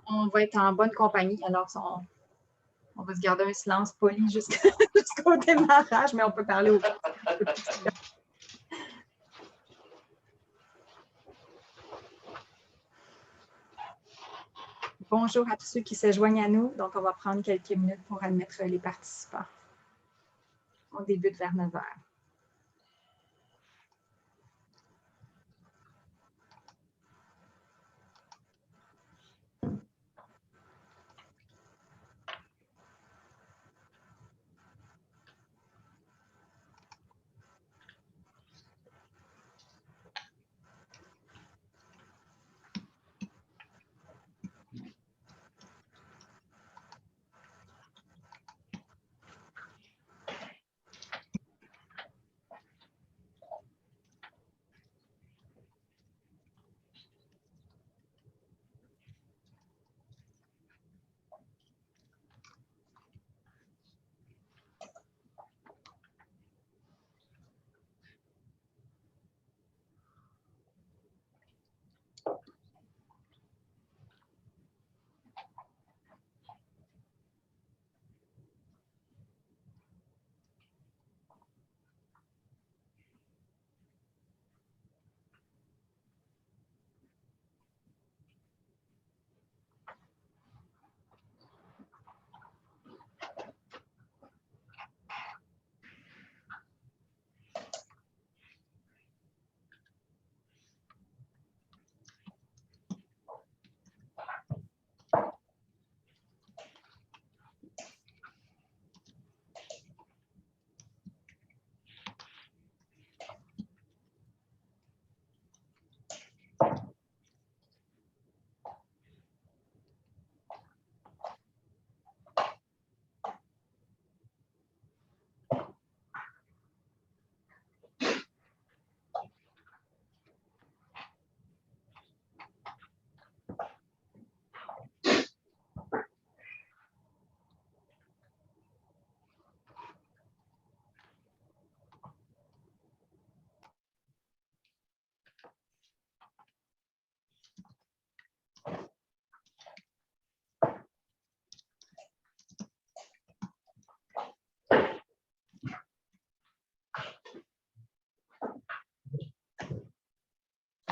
On va être en bonne compagnie. Alors, on va se garder un silence poli jusqu'au démarrage, mais on peut parler au Bonjour à tous ceux qui se joignent à nous. Donc, on va prendre quelques minutes pour admettre les participants. On débute vers 9 heures.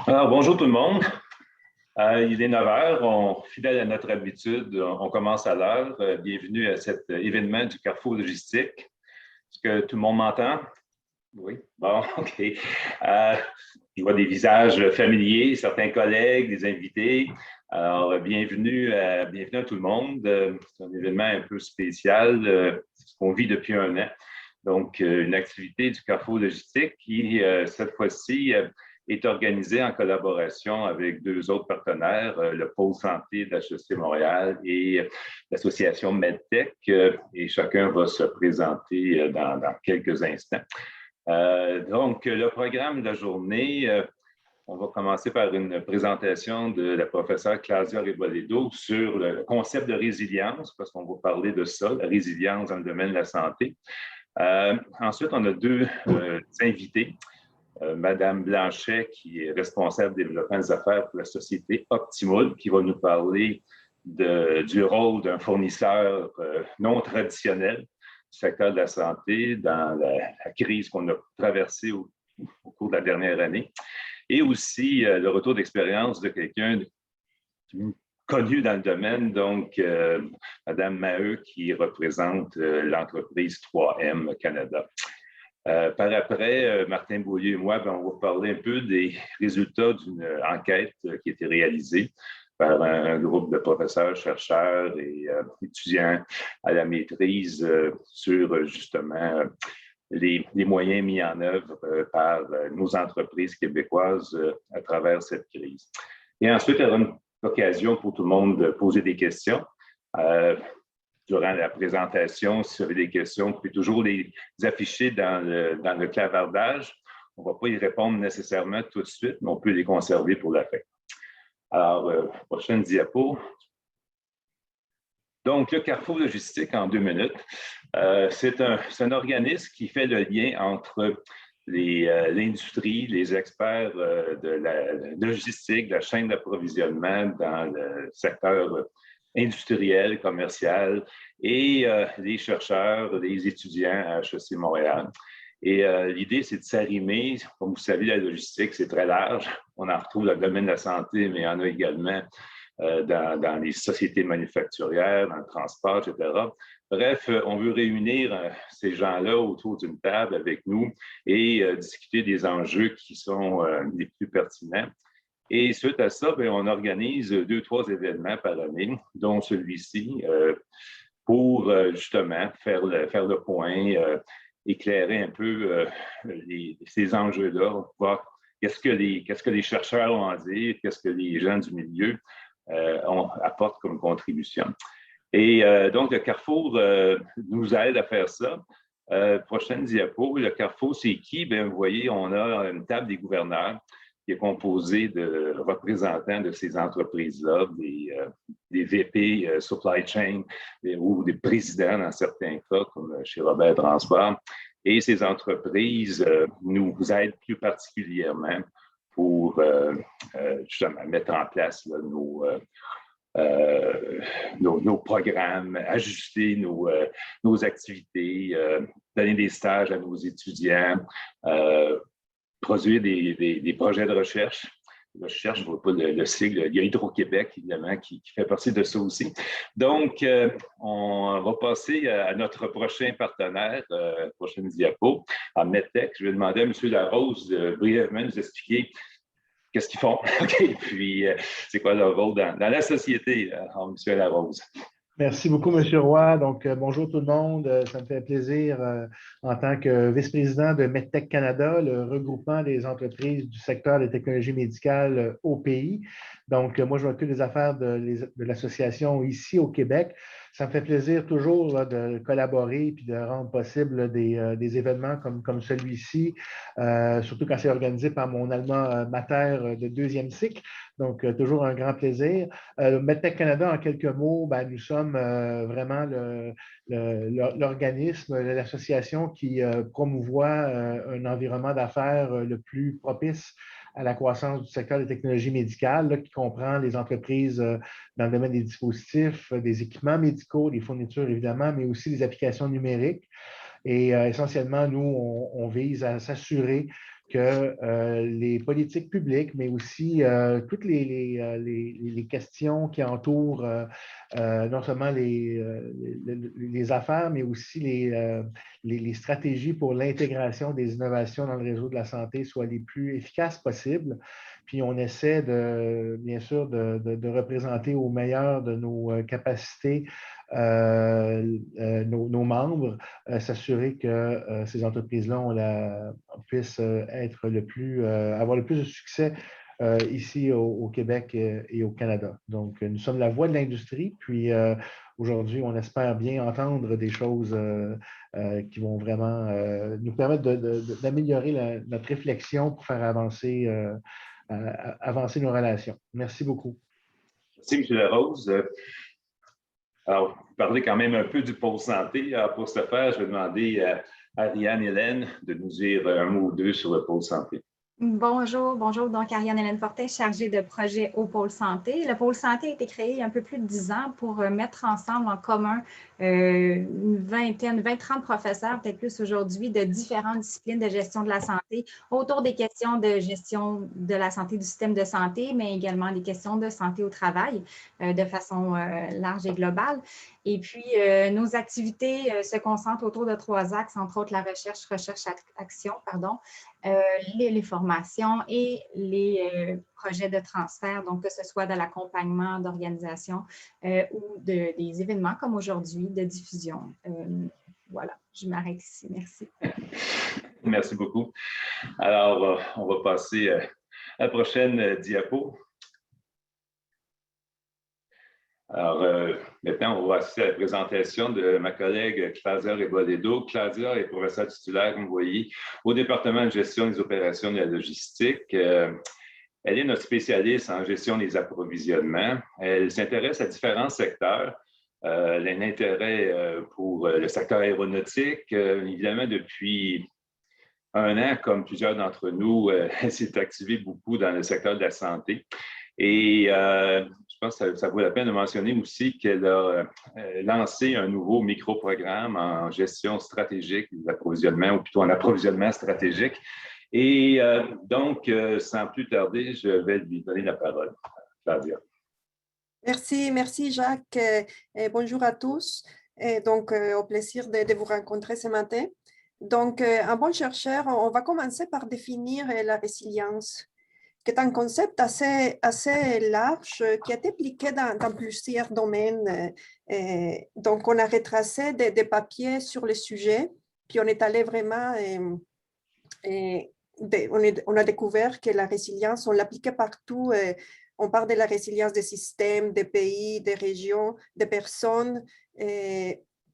Alors, bonjour tout le monde. Il est 9 heures. Fidèle à notre habitude, on commence à l'heure. Bienvenue à cet événement du Carrefour Logistique. Est-ce que tout le monde m'entend? Oui? Bon, OK. Je vois des visages familiers, certains collègues, des invités. Alors, bienvenue à tout le monde. C'est un événement un peu spécial, c'est ce qu'on vit depuis un an. Donc, une activité du Carrefour Logistique qui, cette fois-ci, est organisée en collaboration avec deux autres partenaires, le Pôle santé de HEC Montréal et l'association MedTech, et chacun va se présenter dans quelques instants. Donc, le programme de la journée, on va commencer par une présentation de la professeure Claudia Reboledo sur le concept de résilience, parce qu'on va parler de ça, la résilience dans le domaine de la santé. Ensuite, on a deux invités. Madame Blanchet, qui est responsable du développement des affaires pour la société Optimul, qui va nous parler du rôle d'un fournisseur non traditionnel du secteur de la santé dans la crise qu'on a traversée au cours de la dernière année. Et aussi le retour d'expérience de quelqu'un connu dans le domaine, donc Madame Maheu, qui représente l'entreprise 3M Canada. Par après, Martin Beaulieu et moi, on va parler un peu des résultats d'une enquête qui a été réalisée par un groupe de professeurs, chercheurs et étudiants à la maîtrise sur justement les moyens mis en œuvre par nos entreprises québécoises à travers cette crise. Et ensuite, il y aura une occasion pour tout le monde de poser des questions. Durant la présentation, si vous avez des questions, vous pouvez toujours les afficher dans le clavardage. On ne va pas y répondre nécessairement tout de suite, mais on peut les conserver pour la fin. Alors, prochaine diapo. Donc, le Carrefour Logistique en 2 minutes. C'est un organisme qui fait le lien entre l'industrie, les experts de la logistique, de la chaîne d'approvisionnement dans le secteur industriel, commercial, et les chercheurs, les étudiants à HEC Montréal. Et l'idée, c'est de s'arrimer. Comme vous savez, la logistique, c'est très large. On en retrouve dans le domaine de la santé, mais il y en a également dans les sociétés manufacturières, dans le transport, etc. Bref, on veut réunir ces gens-là autour d'une table avec nous et discuter des enjeux qui sont les plus pertinents. Et suite à ça, bien, on organise 2-3 événements par année, dont celui-ci, pour justement faire le point, éclairer un peu ces enjeux-là, voir qu'est-ce que les chercheurs ont à dire, qu'est-ce que les gens du milieu apportent comme contribution. Et donc, le Carrefour nous aide à faire ça. Prochaine diapo, le Carrefour, c'est qui? Bien, vous voyez, on a une table des gouverneurs qui est composée de représentants de ces entreprises-là, des VP supply chain ou des présidents dans certains cas, comme chez Robert Transport. Et ces entreprises nous aident plus particulièrement pour justement mettre en place là, nos programmes, ajuster nos activités, donner des stages à nos étudiants, produire des projets de recherche. Je ne vois pas le sigle. Il y a Hydro-Québec, évidemment, qui fait partie de ça aussi. Donc, on va passer à notre prochain partenaire, prochaine diapo, à MedTech. Je vais demander à M. Larose de brièvement nous expliquer qu'est-ce qu'ils font, puis c'est quoi leur rôle dans la société, M. Larose. Merci beaucoup, M. Roy. Donc, bonjour tout le monde. Ça me fait plaisir en tant que vice-président de MedTech Canada, le regroupement des entreprises du secteur des technologies médicales au pays. Donc, moi, je m'occupe des affaires de l'association ici au Québec. Ça me fait plaisir toujours là, de collaborer et de rendre possible des événements comme celui-ci, surtout quand c'est organisé par mon alma mater de deuxième cycle. Donc, toujours un grand plaisir. MedTech Canada, en quelques mots, ben, nous sommes vraiment l'organisme, l'association qui promouvoit un environnement d'affaires le plus propice à la croissance du secteur des technologies médicales, là, qui comprend les entreprises dans le domaine des dispositifs, des équipements médicaux, des fournitures évidemment, mais aussi des applications numériques. Et essentiellement, nous, on vise à s'assurer que les politiques publiques, mais aussi toutes les questions qui entourent non seulement les affaires, mais aussi les stratégies pour l'intégration des innovations dans le réseau de la santé soient les plus efficaces possibles. Puis on essaie bien sûr de représenter au meilleur de nos capacités nos membres, s'assurer que ces entreprises-là puissent avoir le plus de succès ici au Québec et au Canada. Donc, nous sommes la voix de l'industrie, puis aujourd'hui, on espère bien entendre des choses qui vont vraiment nous permettre d'améliorer notre réflexion pour faire avancer nos relations. Merci beaucoup. Merci, M. Larose. Alors, vous parlez quand même un peu du pôle santé. Alors, pour ce faire, je vais demander à Ariane-Hélène de nous dire un mot ou deux sur le pôle santé. Bonjour. Donc Ariane-Hélène Fortin, chargée de projet au pôle santé. Le pôle santé a été créé il y a un peu plus de 10 ans pour mettre ensemble en commun une vingtaine, 20-30 professeurs, peut-être plus aujourd'hui, de différentes disciplines de gestion de la santé autour des questions de gestion de la santé, du système de santé, mais également des questions de santé au travail de façon large et globale. Et puis, nos activités se concentrent autour de 3 axes, entre autres la recherche-action, les formations et les projets de transfert, donc que ce soit de l'accompagnement d'organisations ou des événements comme aujourd'hui de diffusion. Voilà, je m'arrête ici. Merci. Merci beaucoup. Alors, on va passer à la prochaine diapo. Alors, maintenant, on va assister à la présentation de ma collègue Claudia Reboledo. Claudia est professeure titulaire, comme vous voyez, au département de gestion des opérations de la logistique. Elle est notre spécialiste en gestion des approvisionnements. Elle s'intéresse à différents secteurs. Elle a un intérêt pour le secteur aéronautique, évidemment, depuis un an, comme plusieurs d'entre nous, s'est activé beaucoup dans le secteur de la santé. Et je pense que ça vaut la peine de mentionner aussi qu'elle a lancé un nouveau micro-programme en gestion stratégique de l'approvisionnement, ou plutôt en approvisionnement stratégique. Et donc, sans plus tarder, je vais lui donner la parole. Flavia. Merci Jacques. Et bonjour à tous. Et donc, au plaisir de vous rencontrer ce matin. Donc, un bon chercheur, on va commencer par définir la résilience, qui est un concept assez large qui a été appliqué dans plusieurs domaines. Donc, on a retracé des papiers sur le sujet, puis on est allé vraiment, on a découvert que la résilience, on l'appliquait partout. On parle de la résilience des systèmes, des pays, des régions, des personnes.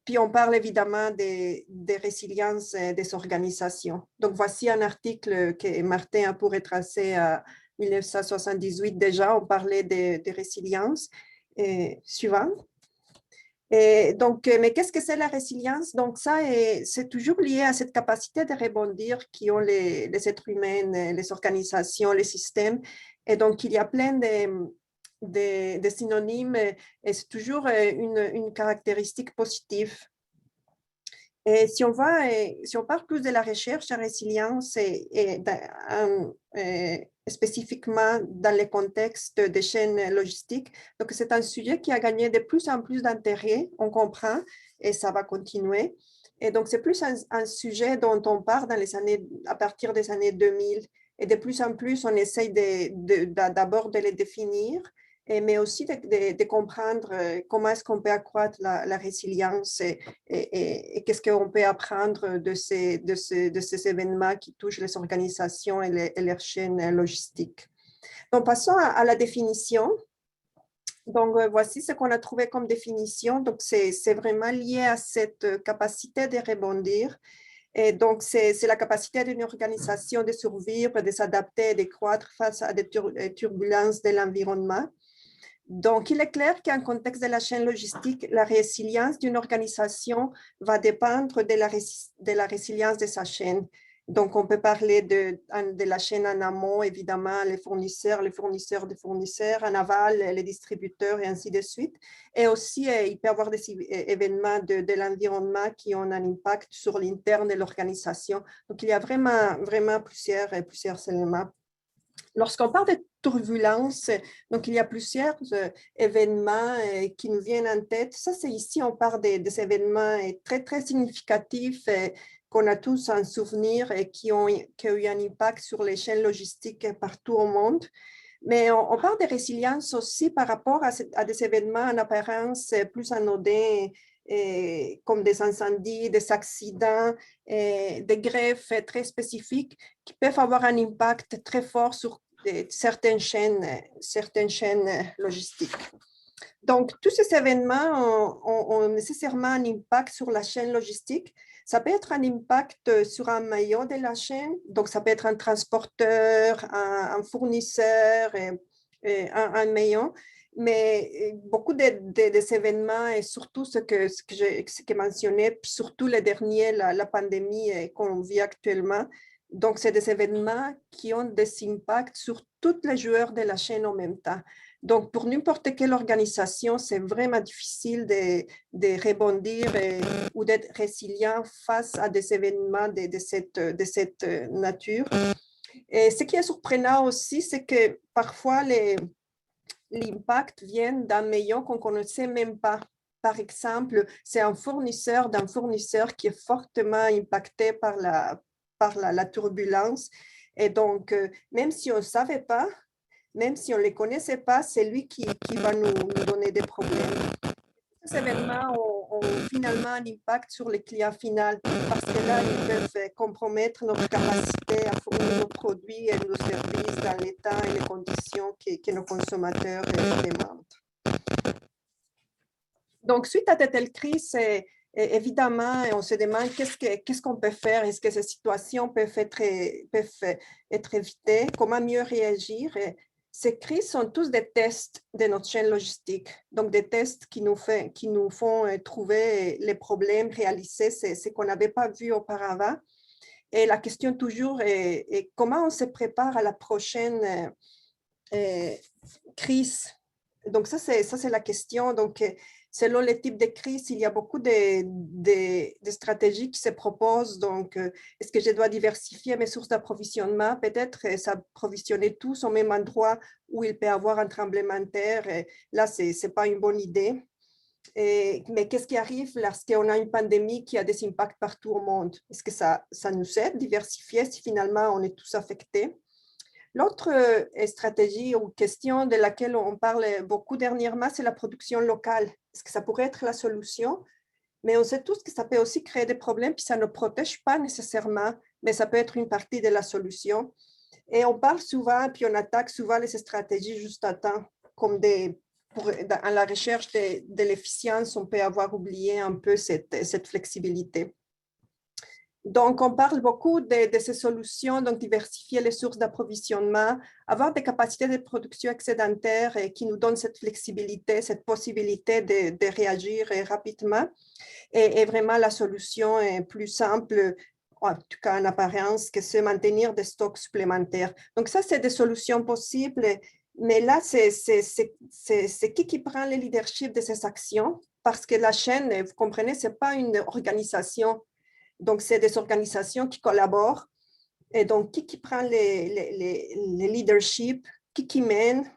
Puis on parle évidemment des résiliences des organisations. Donc, voici un article que Martin a pu retracer à 1978 déjà. On parlait de résilience. Suivant. Et donc, mais qu'est-ce que c'est la résilience? Donc, ça, c'est toujours lié à cette capacité de rebondir qu'ont les êtres humains, les organisations, les systèmes. Et donc, il y a plein de synonymes et c'est toujours une caractéristique positive. Et si on parle plus de la recherche en résilience spécifiquement dans le contexte des chaînes logistiques, donc c'est un sujet qui a gagné de plus en plus d'intérêt, on comprend, et ça va continuer. Et donc c'est plus un sujet dont on parle à partir des années 2000, et de plus en plus on essaye d'abord de les définir, mais aussi de comprendre comment est-ce qu'on peut accroître la résilience et qu'est-ce qu'on peut apprendre de ces événements qui touchent les organisations et leurs chaînes logistiques. Donc, passons à la définition. Donc, voici ce qu'on a trouvé comme définition. Donc, c'est vraiment lié à cette capacité de rebondir. Et donc, c'est la capacité d'une organisation de survivre, de s'adapter, de croître face à des turbulences de l'environnement. Donc, il est clair qu'en contexte de la chaîne logistique, la résilience d'une organisation va dépendre de la résilience de sa chaîne. Donc, on peut parler de la chaîne en amont, évidemment, les fournisseurs des fournisseurs, en aval, les distributeurs et ainsi de suite. Et aussi, il peut y avoir des événements de l'environnement qui ont un impact sur l'interne de l'organisation. Donc, il y a vraiment plusieurs éléments. Lorsqu'on parle de turbulence, donc il y a plusieurs événements qui nous viennent en tête. Ça, c'est ici, on parle des événements très, très significatifs qu'on a tous en souvenir et qui ont eu un impact sur les chaînes logistiques partout au monde. Mais on parle de résilience aussi par rapport à des événements en apparence plus anodins, comme des incendies, des accidents, des greffes très spécifiques qui peuvent avoir un impact très fort sur certaines chaînes logistiques. Donc, tous ces événements ont nécessairement un impact sur la chaîne logistique. Ça peut être un impact sur un maillon de la chaîne, donc ça peut être un transporteur, un fournisseur, un maillon. Mais beaucoup des événements, et surtout ce que j'ai mentionné, surtout les derniers, la pandémie qu'on vit actuellement, donc c'est des événements qui ont des impacts sur tous les joueurs de la chaîne en même temps. Donc, pour n'importe quelle organisation, c'est vraiment difficile de rebondir ou d'être résilient face à des événements de cette nature. Et ce qui est surprenant aussi, c'est que parfois, l'impact vient d'un maillon qu'on ne connaissait même pas. Par exemple, c'est un fournisseur qui est fortement impacté par la turbulence. Et donc, même si on ne savait pas, même si on ne les connaissait pas, c'est lui qui va nous donner des problèmes. Ces événements ont finalement un impact sur le client final parce que là, ils peuvent compromettre notre capacité à fournir nos produits et nos services dans l'état et les conditions que nos consommateurs demandent. Donc, suite à de telles crises, évidemment, on se demande qu'est-ce qu'on peut faire, est-ce que ces situations peuvent être évitées, comment mieux réagir. Ces crises sont tous des tests de notre chaîne logistique, donc des tests qui nous font trouver les problèmes, réaliser ce qu'on n'avait pas vu auparavant. Et la question toujours est comment on se prépare à la prochaine crise. Donc, ça, c'est la question. Donc, selon les types de crises, il y a beaucoup de stratégies qui se proposent. Donc, est-ce que je dois diversifier mes sources d'approvisionnement? Peut-être s'approvisionner tous au même endroit où il peut y avoir un tremblement de terre. Et là, ce n'est pas une bonne idée. Mais qu'est-ce qui arrive lorsqu'on a une pandémie qui a des impacts partout au monde? Est-ce que ça nous aide diversifier si finalement on est tous affectés? L'autre stratégie ou question de laquelle on parle beaucoup dernièrement, c'est la production locale. Est-ce que ça pourrait être la solution? Mais on sait tous que ça peut aussi créer des problèmes, puis ça ne protège pas nécessairement, mais ça peut être une partie de la solution. Et on parle souvent, puis on attaque souvent les stratégies juste à temps, comme dans la recherche de l'efficience, on peut avoir oublié un peu cette flexibilité. Donc, on parle beaucoup de ces solutions, donc diversifier les sources d'approvisionnement, avoir des capacités de production excédentaires qui nous donnent cette flexibilité, cette possibilité de réagir rapidement. Et vraiment, la solution est plus simple, en tout cas en apparence, que se maintenir des stocks supplémentaires. Donc, ça, c'est des solutions possibles. Mais là, c'est qui prend le leadership de ces actions? Parce que la chaîne, vous comprenez, ce n'est pas une organisation. Donc, c'est des organisations qui collaborent. Et donc, qui prend les leadership, qui mène,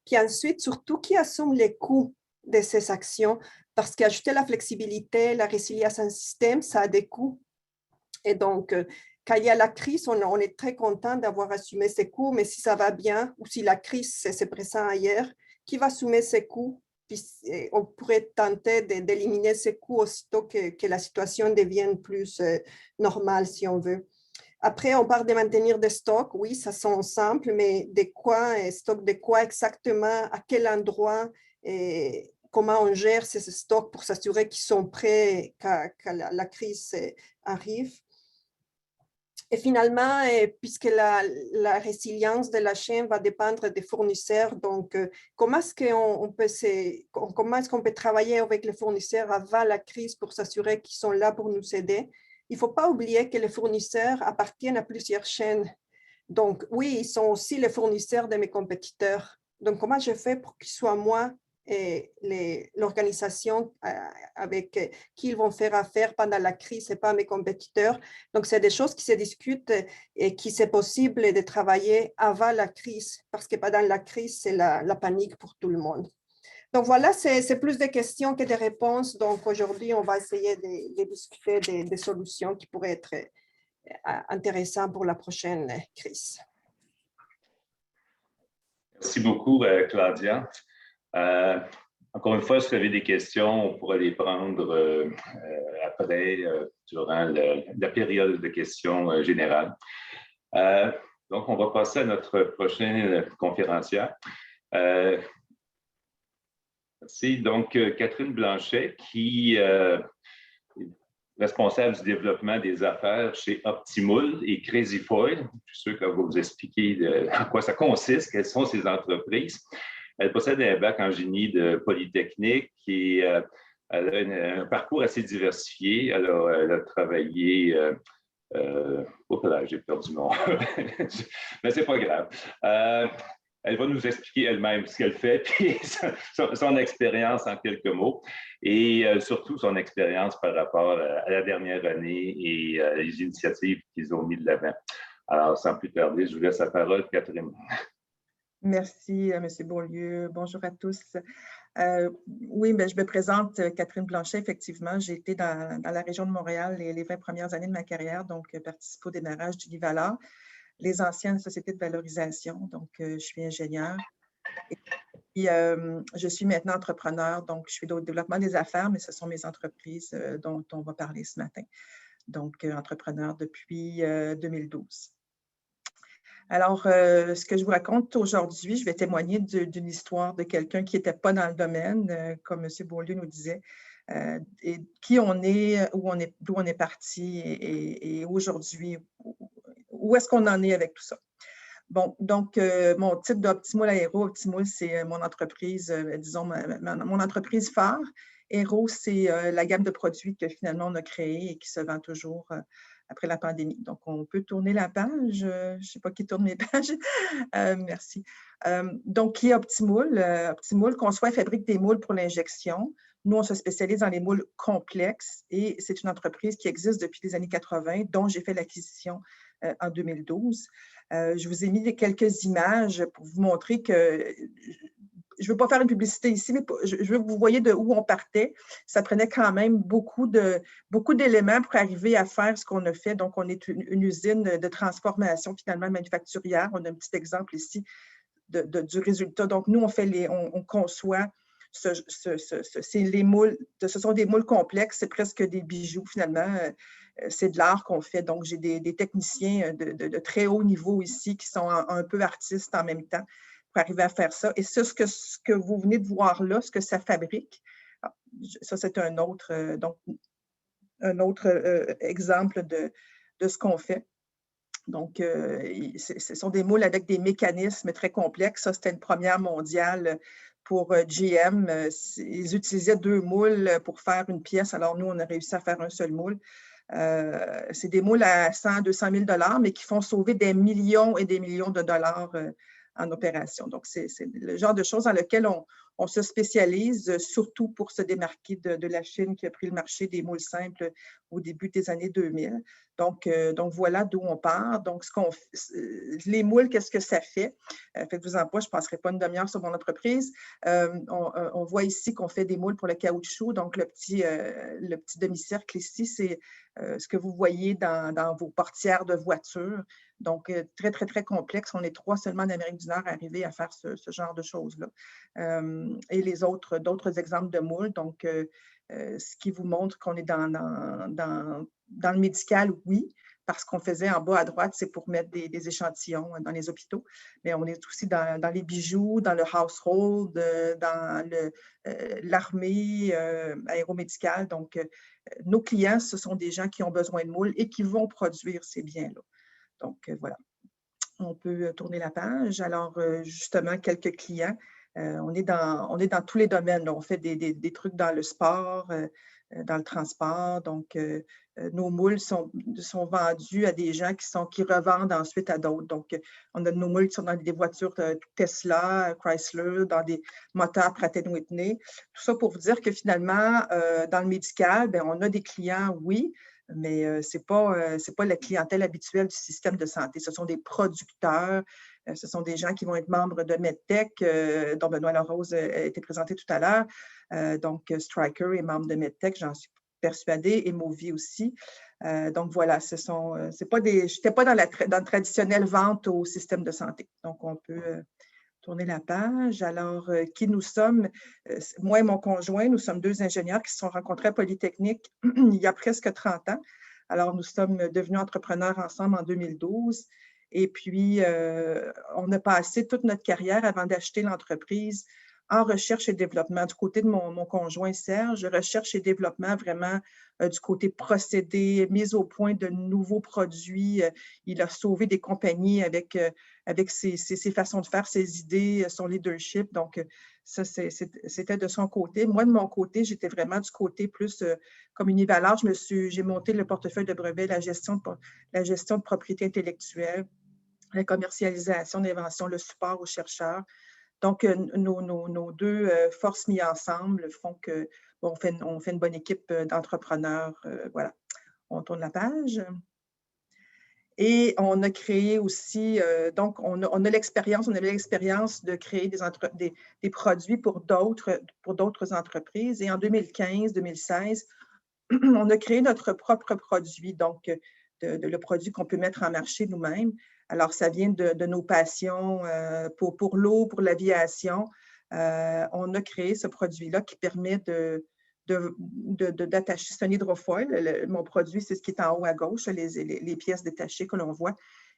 puis ensuite, surtout, qui assume les coûts de ces actions. Parce qu'ajouter la flexibilité, la résilience en système, ça a des coûts. Et donc, quand il y a la crise, on est très content d'avoir assumé ces coûts, mais si ça va bien, ou si la crise se présente ailleurs, qui va assumer ces coûts? Puis on pourrait tenter d'éliminer ces coûts aussitôt que la situation devienne plus normale, si on veut. Après, on parle de maintenir des stocks. Oui, ça sonne simple, mais de quoi, stock de quoi exactement, à quel endroit, et comment on gère ces stocks pour s'assurer qu'ils sont prêts quand la crise arrive. Et finalement, puisque la résilience de la chaîne va dépendre des fournisseurs, donc comment est-ce qu'on peut travailler avec les fournisseurs avant la crise pour s'assurer qu'ils sont là pour nous aider? Il ne faut pas oublier que les fournisseurs appartiennent à plusieurs chaînes. Donc oui, ils sont aussi les fournisseurs de mes compétiteurs. Donc comment je fais pour qu'ils soient moi et l'organisation avec qui ils vont faire affaire pendant la crise et pas mes compétiteurs. Donc, c'est des choses qui se discutent et qui c'est possible de travailler avant la crise, parce que pendant la crise, c'est la panique pour tout le monde. Donc, voilà, c'est plus des questions que des réponses. Donc, aujourd'hui, on va essayer de discuter des solutions qui pourraient être intéressantes pour la prochaine crise. Merci beaucoup, Claudia. Encore une fois, si vous avez des questions, on pourra les prendre après, durant la période de questions générales. Donc, on va passer à notre prochaine conférencière. C'est donc Catherine Blanchet qui est responsable du développement des affaires chez Optimul et Crazy Foil. Je suis sûr qu'elle va vous expliquer en quoi ça consiste, quelles sont ces entreprises. Elle possède un bac en génie de Polytechnique et elle a un parcours assez diversifié. Elle a travaillé... j'ai perdu mon... Mais c'est pas grave. Elle va nous expliquer elle-même ce qu'elle fait, puis son expérience en quelques mots, et surtout son expérience par rapport à la dernière année et les initiatives qu'ils ont mis de l'avant. Alors, sans plus tarder, je vous laisse la parole, Catherine. Merci, M. Beaulieu. Bonjour à tous. Oui, je me présente, Catherine Blanchet. Effectivement, j'ai été dans la région de Montréal les 20 premières années de ma carrière, donc participé au démarrage du Nivalar, les anciennes sociétés de valorisation. Donc, je suis ingénieure. Et je suis maintenant entrepreneur, donc je suis au développement des affaires, mais ce sont mes entreprises dont on va parler ce matin. Donc, entrepreneur depuis 2012. Alors, ce que je vous raconte aujourd'hui, je vais témoigner d'une histoire de quelqu'un qui n'était pas dans le domaine, comme M. Beaulieu nous disait, et qui on est, d'où on est parti et aujourd'hui, où est-ce qu'on en est avec tout ça. Bon, donc, mon titre d'Optimul Aero, Optimul, c'est mon entreprise, disons, mon entreprise phare. Aero, c'est la gamme de produits que finalement on a créée et qui se vend toujours après la pandémie. Donc, on peut tourner la page. Je ne sais pas qui tourne mes pages. Merci. Donc, qui est Optimoule? Optimoule conçoit et fabrique des moules pour l'injection. Nous, on se spécialise dans les moules complexes et c'est une entreprise qui existe depuis les années 80, dont j'ai fait l'acquisition en 2012. Je vous ai mis quelques images pour vous montrer que je ne veux pas faire une publicité ici, mais je veux que vous voyez de où on partait. Ça prenait quand même beaucoup d'éléments pour arriver à faire ce qu'on a fait. Donc, on est une usine de transformation finalement manufacturière. On a un petit exemple ici du résultat. Donc, nous, on conçoit les moules. Ce sont des moules complexes. C'est presque des bijoux finalement. C'est de l'art qu'on fait. Donc, j'ai des techniciens de très haut niveau ici qui sont un peu artistes en même temps pour arriver à faire ça. Et ça, ce que vous venez de voir là, ce que ça fabrique, ça, c'est un autre exemple de ce qu'on fait. Donc, ce sont des moules avec des mécanismes très complexes. Ça, c'était une première mondiale pour GM. Ils utilisaient 2 moules pour faire une pièce. Alors, nous, on a réussi à faire un seul moule. C'est des moules à 100 200 000 $, mais qui font sauver des millions et des millions de dollars en opération. Donc, c'est le genre de choses dans lequel on se spécialise, surtout pour se démarquer de la Chine qui a pris le marché des moules simples au début des années 2000. Donc voilà d'où on part. Donc, les moules, qu'est-ce que ça fait? Faites-vous-en pas, je ne passerai pas une demi-heure sur mon entreprise. On voit ici qu'on fait des moules pour le caoutchouc. Donc, le petit demi-cercle ici, c'est ce que vous voyez dans vos portières de voiture. Donc, très, très, très complexe. On est 3 seulement en Amérique du Nord à arriver à faire ce genre de choses-là. Et d'autres exemples de moules. Donc, ce qui vous montre qu'on est dans le médical, oui, parce qu'on faisait en bas à droite, c'est pour mettre des échantillons dans les hôpitaux. Mais on est aussi dans les bijoux, dans le household, dans l'armée aéromédicale. Donc, nos clients, ce sont des gens qui ont besoin de moules et qui vont produire ces biens-là. Donc, voilà. On peut tourner la page. Alors, justement, quelques clients. On est dans tous les domaines. Là. On fait des trucs dans le sport, dans le transport. Donc, nos moules sont vendus à des gens qui revendent ensuite à d'autres. Donc, on a nos moules qui sont dans des voitures Tesla, Chrysler, dans des moteurs Pratt & Whitney. Tout ça pour vous dire que finalement, dans le médical, bien, on a des clients, oui, mais ce n'est pas la clientèle habituelle du système de santé. Ce sont des producteurs, ce sont des gens qui vont être membres de MedTech, dont Benoît Larose a été présenté tout à l'heure. Donc, Stryker est membre de MedTech, j'en suis persuadée, et Movi aussi. Donc, voilà, je n'étais pas dans la traditionnelle vente au système de santé. Donc, on peut tourner la page. Alors, qui nous sommes? Moi et mon conjoint, nous sommes 2 ingénieurs qui se sont rencontrés à Polytechnique il y a presque 30 ans. Alors, nous sommes devenus entrepreneurs ensemble en 2012. Et puis, on a passé toute notre carrière avant d'acheter l'entreprise en recherche et développement. Du côté de mon conjoint Serge, recherche et développement vraiment du côté procédé, mise au point de nouveaux produits. Il a sauvé des compagnies avec ses façons de faire, ses idées, son leadership. Donc, ça, c'était de son côté. Moi, de mon côté, j'étais vraiment du côté plus comme Univaleur. J'ai monté le portefeuille de brevets, la gestion de propriété intellectuelle, la commercialisation d'inventions, le support aux chercheurs. Donc, nos 2 forces mises ensemble font qu'on fait une bonne équipe d'entrepreneurs. Voilà, on tourne la page. Et on a créé aussi, donc on avait l'expérience de créer des produits pour d'autres entreprises. Et en 2015-2016, on a créé notre propre produit, donc le produit qu'on peut mettre en marché nous-mêmes. Alors, ça vient de nos passions pour l'eau, pour l'aviation. On a créé ce produit-là qui permet d'attacher. C'est un hydrofoil. Mon produit, c'est ce qui est en haut à gauche, les pièces détachées que l'on voit,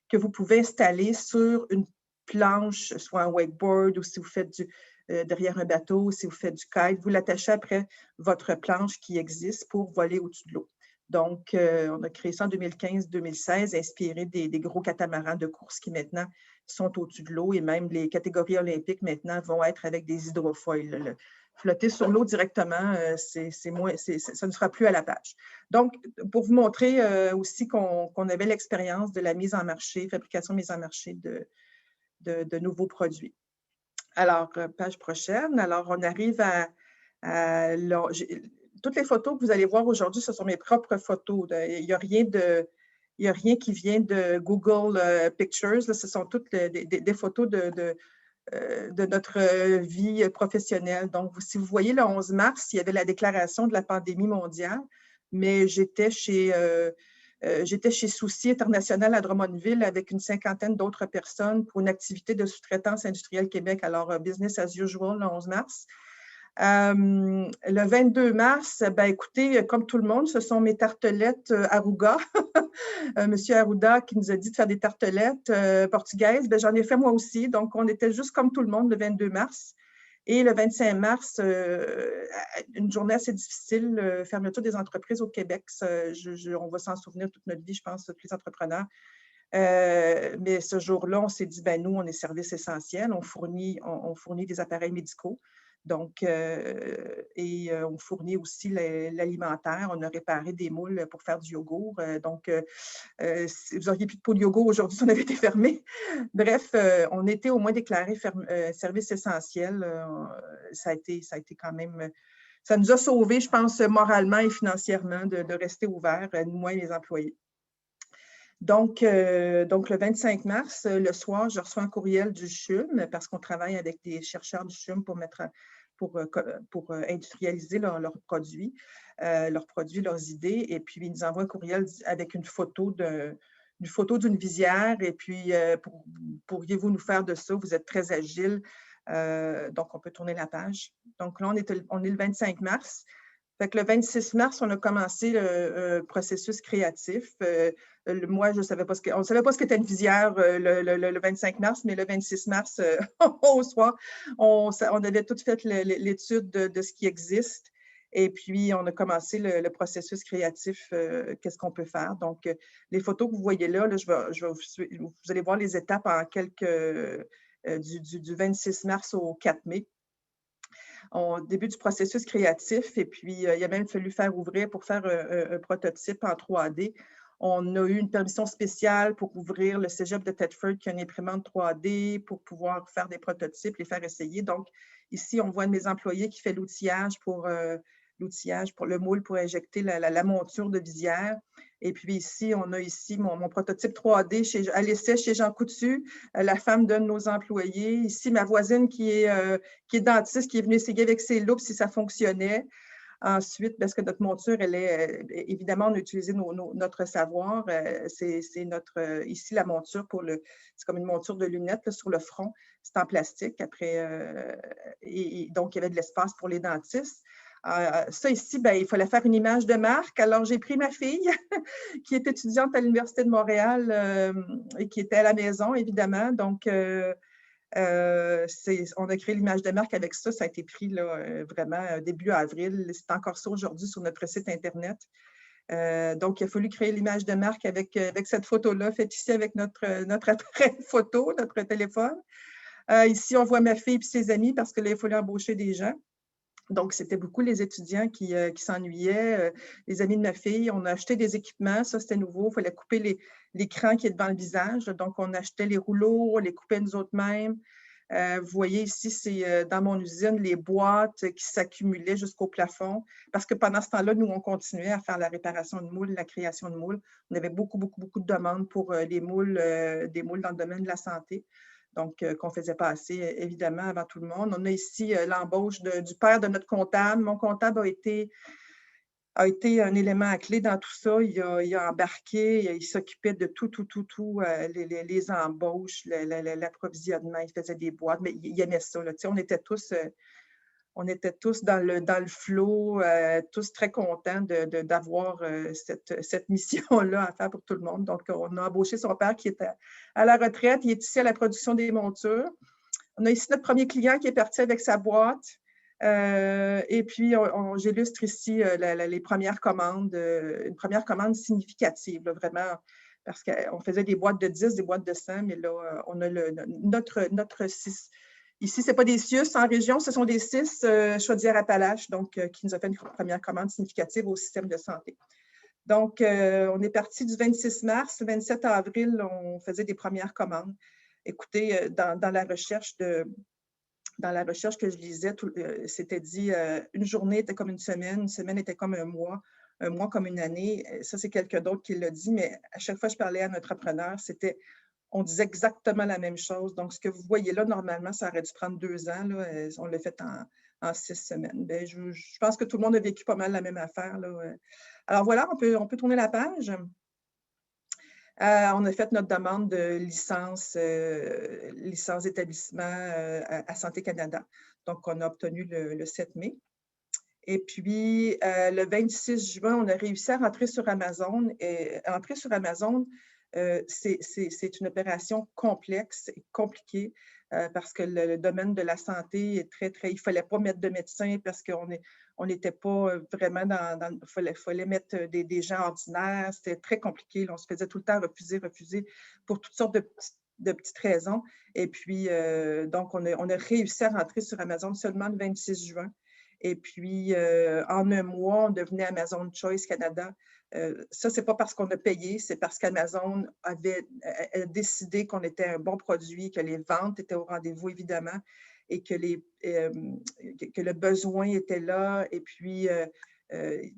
que vous pouvez installer sur une planche, soit un wakeboard ou si vous faites derrière un bateau, ou si vous faites du kite, vous l'attachez après votre planche qui existe pour voler au-dessus de l'eau. Donc, on a créé ça en 2015-2016, inspiré des gros catamarans de course qui maintenant sont au-dessus de l'eau et même les catégories olympiques maintenant vont être avec des hydrofoils. flotter sur l'eau directement, ça ne sera plus à la page. Donc, pour vous montrer aussi qu'on avait l'expérience de la mise en marché, fabrication, mise en marché de nouveaux produits. Alors, page prochaine. Alors, on arrive toutes les photos que vous allez voir aujourd'hui, ce sont mes propres photos. Il n'y a rien qui vient de Google Pictures. Là, ce sont toutes des photos de notre vie professionnelle. Donc, si vous voyez, le 11 mars, il y avait la déclaration de la pandémie mondiale, mais j'étais chez Souci International à Drummondville avec une cinquantaine d'autres personnes pour une activité de sous-traitance industrielle Québec. Alors, business as usual, le 11 mars. Le 22 mars, ben, écoutez, comme tout le monde, ce sont mes tartelettes Aruga. Monsieur Arruda qui nous a dit de faire des tartelettes portugaises. Ben, j'en ai fait moi aussi. Donc, on était juste comme tout le monde le 22 mars. Et le 25 mars, une journée assez difficile, fermeture des entreprises au Québec. On va s'en souvenir toute notre vie, je pense, tous les entrepreneurs. Mais ce jour-là, on s'est dit, ben nous, on est service essentiel, on fournit des appareils médicaux. Donc, on fournit aussi l'alimentaire. On a réparé des moules pour faire du yogourt. Donc, vous n'auriez plus de pot de yogourt aujourd'hui si on avait été fermé. Bref, on était au moins déclaré service essentiel. Ça a été quand même... Ça nous a sauvés, je pense, moralement et financièrement de rester ouverts, nous et les employés. Donc, le 25 mars, le soir, je reçois un courriel du CHUM parce qu'on travaille avec des chercheurs du CHUM pour industrialiser leurs produits, leurs idées. Et puis, ils nous envoient un courriel avec une photo d'une visière. Et puis, pourriez-vous nous faire de ça? Vous êtes très agile. Donc, on peut tourner la page. Donc, là, on est le 25 mars. Fait que le 26 mars, on a commencé le processus créatif. Moi, on ne savait pas ce qu'était une visière le 25 mars, mais le 26 mars, au soir, on avait tout fait l'étude de ce qui existe. Et puis, on a commencé le processus créatif, qu'est-ce qu'on peut faire. Donc, les photos que vous voyez là, vous allez voir les étapes en du 26 mars au 4 mai. Au début du processus créatif, et puis il a même fallu faire ouvrir pour faire un prototype en 3D. On a eu une permission spéciale pour ouvrir le Cégep de Thetford qui a une imprimante 3D pour pouvoir faire des prototypes, les faire essayer. Donc, ici, on voit un de mes employés qui fait l'outillage pour le moule pour injecter la monture de visière. Et puis ici, on a mon prototype 3D à l'essai chez Jean Coutu, la femme d'un de nos employés. Ici, ma voisine qui est dentiste, qui est venue essayer avec ses loupes si ça fonctionnait. Ensuite, parce que notre monture, évidemment, on a utilisé notre savoir. C'est ici la monture c'est comme une monture de lunettes là, sur le front. C'est en plastique. Après, donc, il y avait de l'espace pour les dentistes. Ça ici, ben, il fallait faire une image de marque. Alors, j'ai pris ma fille qui est étudiante à l'Université de Montréal et qui était à la maison, évidemment. Donc, on a créé l'image de marque avec ça. Ça a été pris là, vraiment début avril. C'est encore ça aujourd'hui sur notre site Internet. Donc, il a fallu créer l'image de marque avec cette photo-là, faite ici avec notre appareil photo, notre téléphone. Ici, on voit ma fille et ses amis parce que là, il fallait embaucher des gens. Donc, c'était beaucoup les étudiants qui s'ennuyaient. Les amis de ma fille, on a acheté des équipements. Ça, c'était nouveau. Il fallait couper l'écran qui est devant le visage. Donc, on achetait les rouleaux, on les coupait nous autres mêmes. Vous voyez ici, c'est dans mon usine, les boîtes qui s'accumulaient jusqu'au plafond. Parce que pendant ce temps-là, nous, on continuait à faire la réparation de moules, la création de moules. On avait beaucoup de demandes pour des moules dans le domaine de la santé. Donc, qu'on ne faisait pas assez, évidemment, avant tout le monde. On a ici l'embauche du père de notre comptable. Mon comptable a été un élément clé dans tout ça. Il a embarqué, il s'occupait de tout, les embauches, l'approvisionnement. Il faisait des boîtes, mais il aimait ça. Là. On était tous dans le flow, tous très contents d'avoir cette mission-là à faire pour tout le monde. Donc, on a embauché son père qui est à la retraite. Il est ici à la production des montures. On a ici notre premier client qui est parti avec sa boîte. Et puis, j'illustre ici les premières commandes, une première commande significative, là, vraiment, parce qu'on faisait des boîtes de 10, des boîtes de 100, mais là, on a notre ici, ce n'est pas des CIUS en région, ce sont des CIS Chaudière-Appalaches, donc qui nous a fait une première commande significative au système de santé. Donc, on est parti du 26 mars. Le 27 avril, on faisait des premières commandes. Écoutez, dans la recherche que je lisais, c'était dit une journée était comme une semaine était comme un mois comme une année. Ça, c'est quelqu'un d'autre qui l'a dit, mais à chaque fois que je parlais à un entrepreneur, on disait exactement la même chose. Donc, ce que vous voyez là, normalement, ça aurait dû prendre 2 ans. Là, on l'a fait en 6 semaines. Bien, je pense que tout le monde a vécu pas mal la même affaire. Là. Alors voilà, on peut tourner la page. On a fait notre demande de licence d'établissement à Santé Canada. Donc, on a obtenu le 7 mai. Et puis, le 26 juin, on a réussi à rentrer sur Amazon. Et entrer sur Amazon, c'est une opération complexe et compliquée parce que le domaine de la santé est très, très… Il ne fallait pas mettre de médecins parce qu'on n'était pas vraiment dans… Il fallait mettre des gens ordinaires. C'était très compliqué. Là, on se faisait tout le temps refuser pour toutes sortes de petites raisons. Et puis, donc, on a réussi à rentrer sur Amazon seulement le 26 juin. Et puis, en un mois, on devenait Amazon Choice Canada. Ça, ce n'est pas parce qu'on a payé, c'est parce qu'Amazon avait décidé qu'on était un bon produit, que les ventes étaient au rendez-vous, évidemment, et que le besoin était là. Et puis,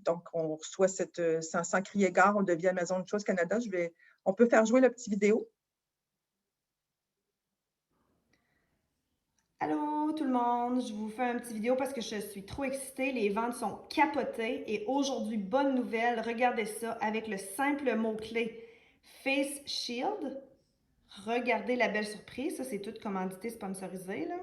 donc, on reçoit sans crier gare, on devient Amazon Choice Canada. On peut faire jouer la petite vidéo. Allô tout le monde, je vous fais une petite vidéo parce que je suis trop excitée, les ventes sont capotées et aujourd'hui, bonne nouvelle, regardez ça avec le simple mot-clé Face Shield. Regardez la belle surprise, ça c'est tout commandité sponsorisé là.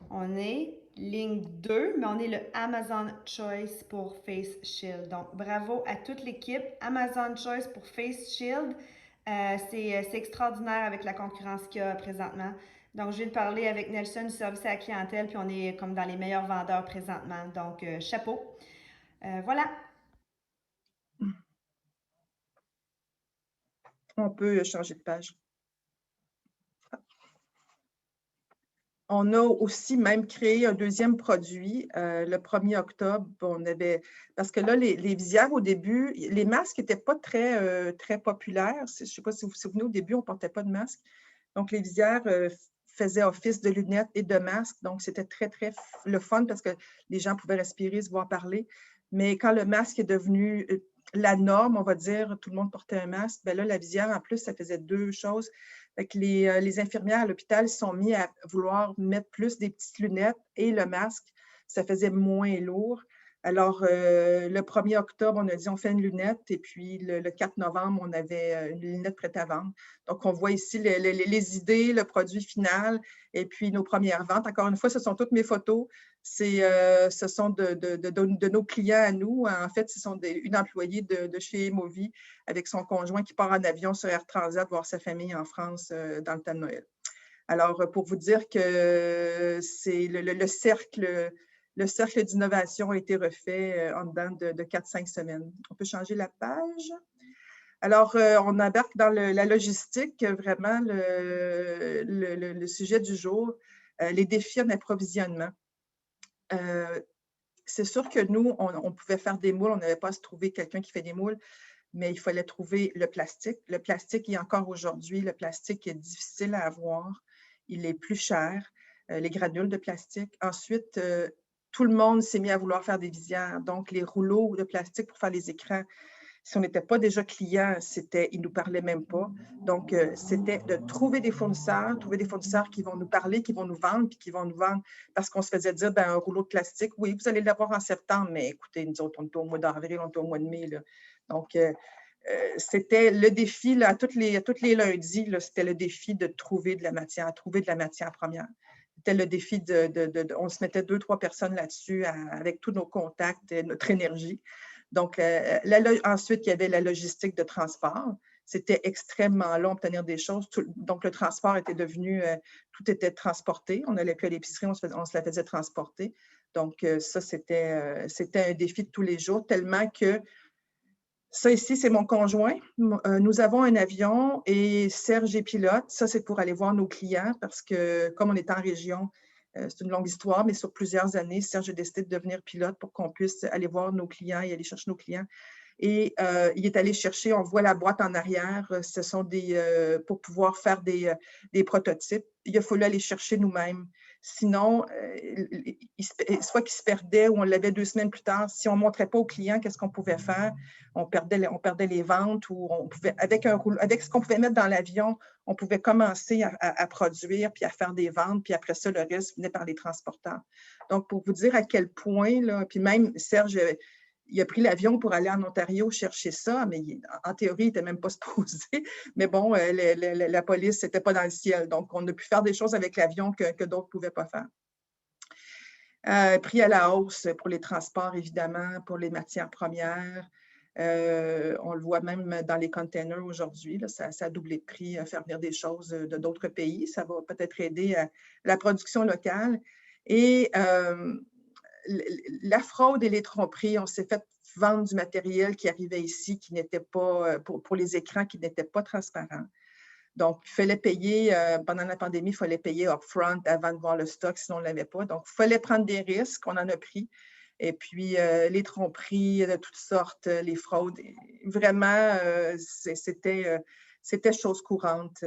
On est ligne 2, mais on est le Amazon Choice pour Face Shield. Donc bravo à toute l'équipe, Amazon Choice pour Face Shield. C'est extraordinaire avec la concurrence qu'il y a présentement. Donc, je viens de parler avec Nelson du service à la clientèle, puis on est comme dans les meilleurs vendeurs présentement. Donc, chapeau. Voilà. On peut changer de page. On a aussi même créé un deuxième produit le 1er octobre. Parce que là, les visières au début, les masques n'étaient pas très, très populaires. Je ne sais pas si vous vous souvenez, au début, on ne portait pas de masque. Donc, les visières faisaient office de lunettes et de masques. Donc, c'était très, très le fun parce que les gens pouvaient respirer, se voir parler. Mais quand le masque est devenu la norme, on va dire, tout le monde portait un masque, bien là, la visière, en plus, ça faisait 2 choses. Fait que les infirmières à l'hôpital se sont mis à vouloir mettre plus des petites lunettes et le masque, ça faisait moins lourd. Alors, le 1er octobre, on a dit on fait une lunette et puis le 4 novembre, on avait une lunette prête à vendre. Donc, on voit ici les idées, le produit final et puis nos premières ventes. Encore une fois, ce sont toutes mes photos. Ce sont de nos clients à nous. En fait, ce sont une employée de chez Movi avec son conjoint qui part en avion sur Air Transat voir sa famille en France dans le temps de Noël. Alors, pour vous dire que c'est le cercle d'innovation a été refait en dedans de 4-5 semaines. On peut changer la page. Alors, on embarque dans la logistique, vraiment le sujet du jour, les défis en approvisionnement. C'est sûr que nous, on pouvait faire des moules, on n'avait pas à se trouver quelqu'un qui fait des moules, mais il fallait trouver le plastique. Le plastique, et encore aujourd'hui, le plastique est difficile à avoir, il est plus cher, les granules de plastique. Ensuite, tout le monde s'est mis à vouloir faire des visières, donc les rouleaux de plastique pour faire les écrans. Si on n'était pas déjà client, ils ne nous parlaient même pas. Donc, c'était de trouver des fournisseurs qui vont nous parler, qui vont nous vendre, puis qui vont nous vendre parce qu'on se faisait dire, ben, un rouleau de plastique, oui, vous allez l'avoir en septembre, mais écoutez, nous autres, on était au mois d'avril, on était au mois de mai. Là. Donc, c'était le défi, là, à tous les lundis, c'était le défi de trouver de la matière première. C'était le défi on se mettait 2-3 personnes là-dessus avec tous nos contacts et notre énergie. Donc, ensuite, il y avait la logistique de transport. C'était extrêmement long d'obtenir des choses. Donc, le transport était devenu, tout était transporté. On n'allait plus à l'épicerie, on se la faisait transporter. Donc, ça, c'était un défi de tous les jours, tellement que Ça ici, c'est mon conjoint. Nous avons un avion et Serge est pilote. Ça, c'est pour aller voir nos clients parce que comme on est en région, c'est une longue histoire, mais sur plusieurs années, Serge a décidé de devenir pilote pour qu'on puisse aller voir nos clients et aller chercher nos clients. Et il est allé chercher, on voit la boîte en arrière, ce sont pour pouvoir faire des prototypes. Il a fallu aller chercher nous-mêmes. Sinon, soit qu'il se perdait ou on l'avait 2 semaines plus tard. Si on ne montrait pas aux clients qu'est-ce qu'on pouvait faire, on perdait les ventes ou on pouvait, avec ce qu'on pouvait mettre dans l'avion, on pouvait commencer à produire puis à faire des ventes, puis après ça, le reste venait par les transporteurs. Donc, pour vous dire à quel point, là, puis même Serge, il a pris l'avion pour aller en Ontario chercher ça, mais en théorie, il n'était même pas supposé. Mais bon, la police n'était pas dans le ciel. Donc, on a pu faire des choses avec l'avion que d'autres ne pouvaient pas faire. Prix à la hausse pour les transports, évidemment, pour les matières premières. On le voit même dans les containers aujourd'hui. Ça a doublé de prix à faire venir des choses de d'autres pays. Ça va peut-être aider à la production locale. Et la fraude et les tromperies, on s'est fait vendre du matériel qui arrivait ici, qui n'était pas, pour les écrans, qui n'étaient pas transparents. Donc, il fallait payer, pendant la pandémie, il fallait payer upfront avant de voir le stock, sinon on ne l'avait pas. Donc, il fallait prendre des risques, on en a pris. Et puis, les tromperies de toutes sortes, les fraudes, vraiment, c'était chose courante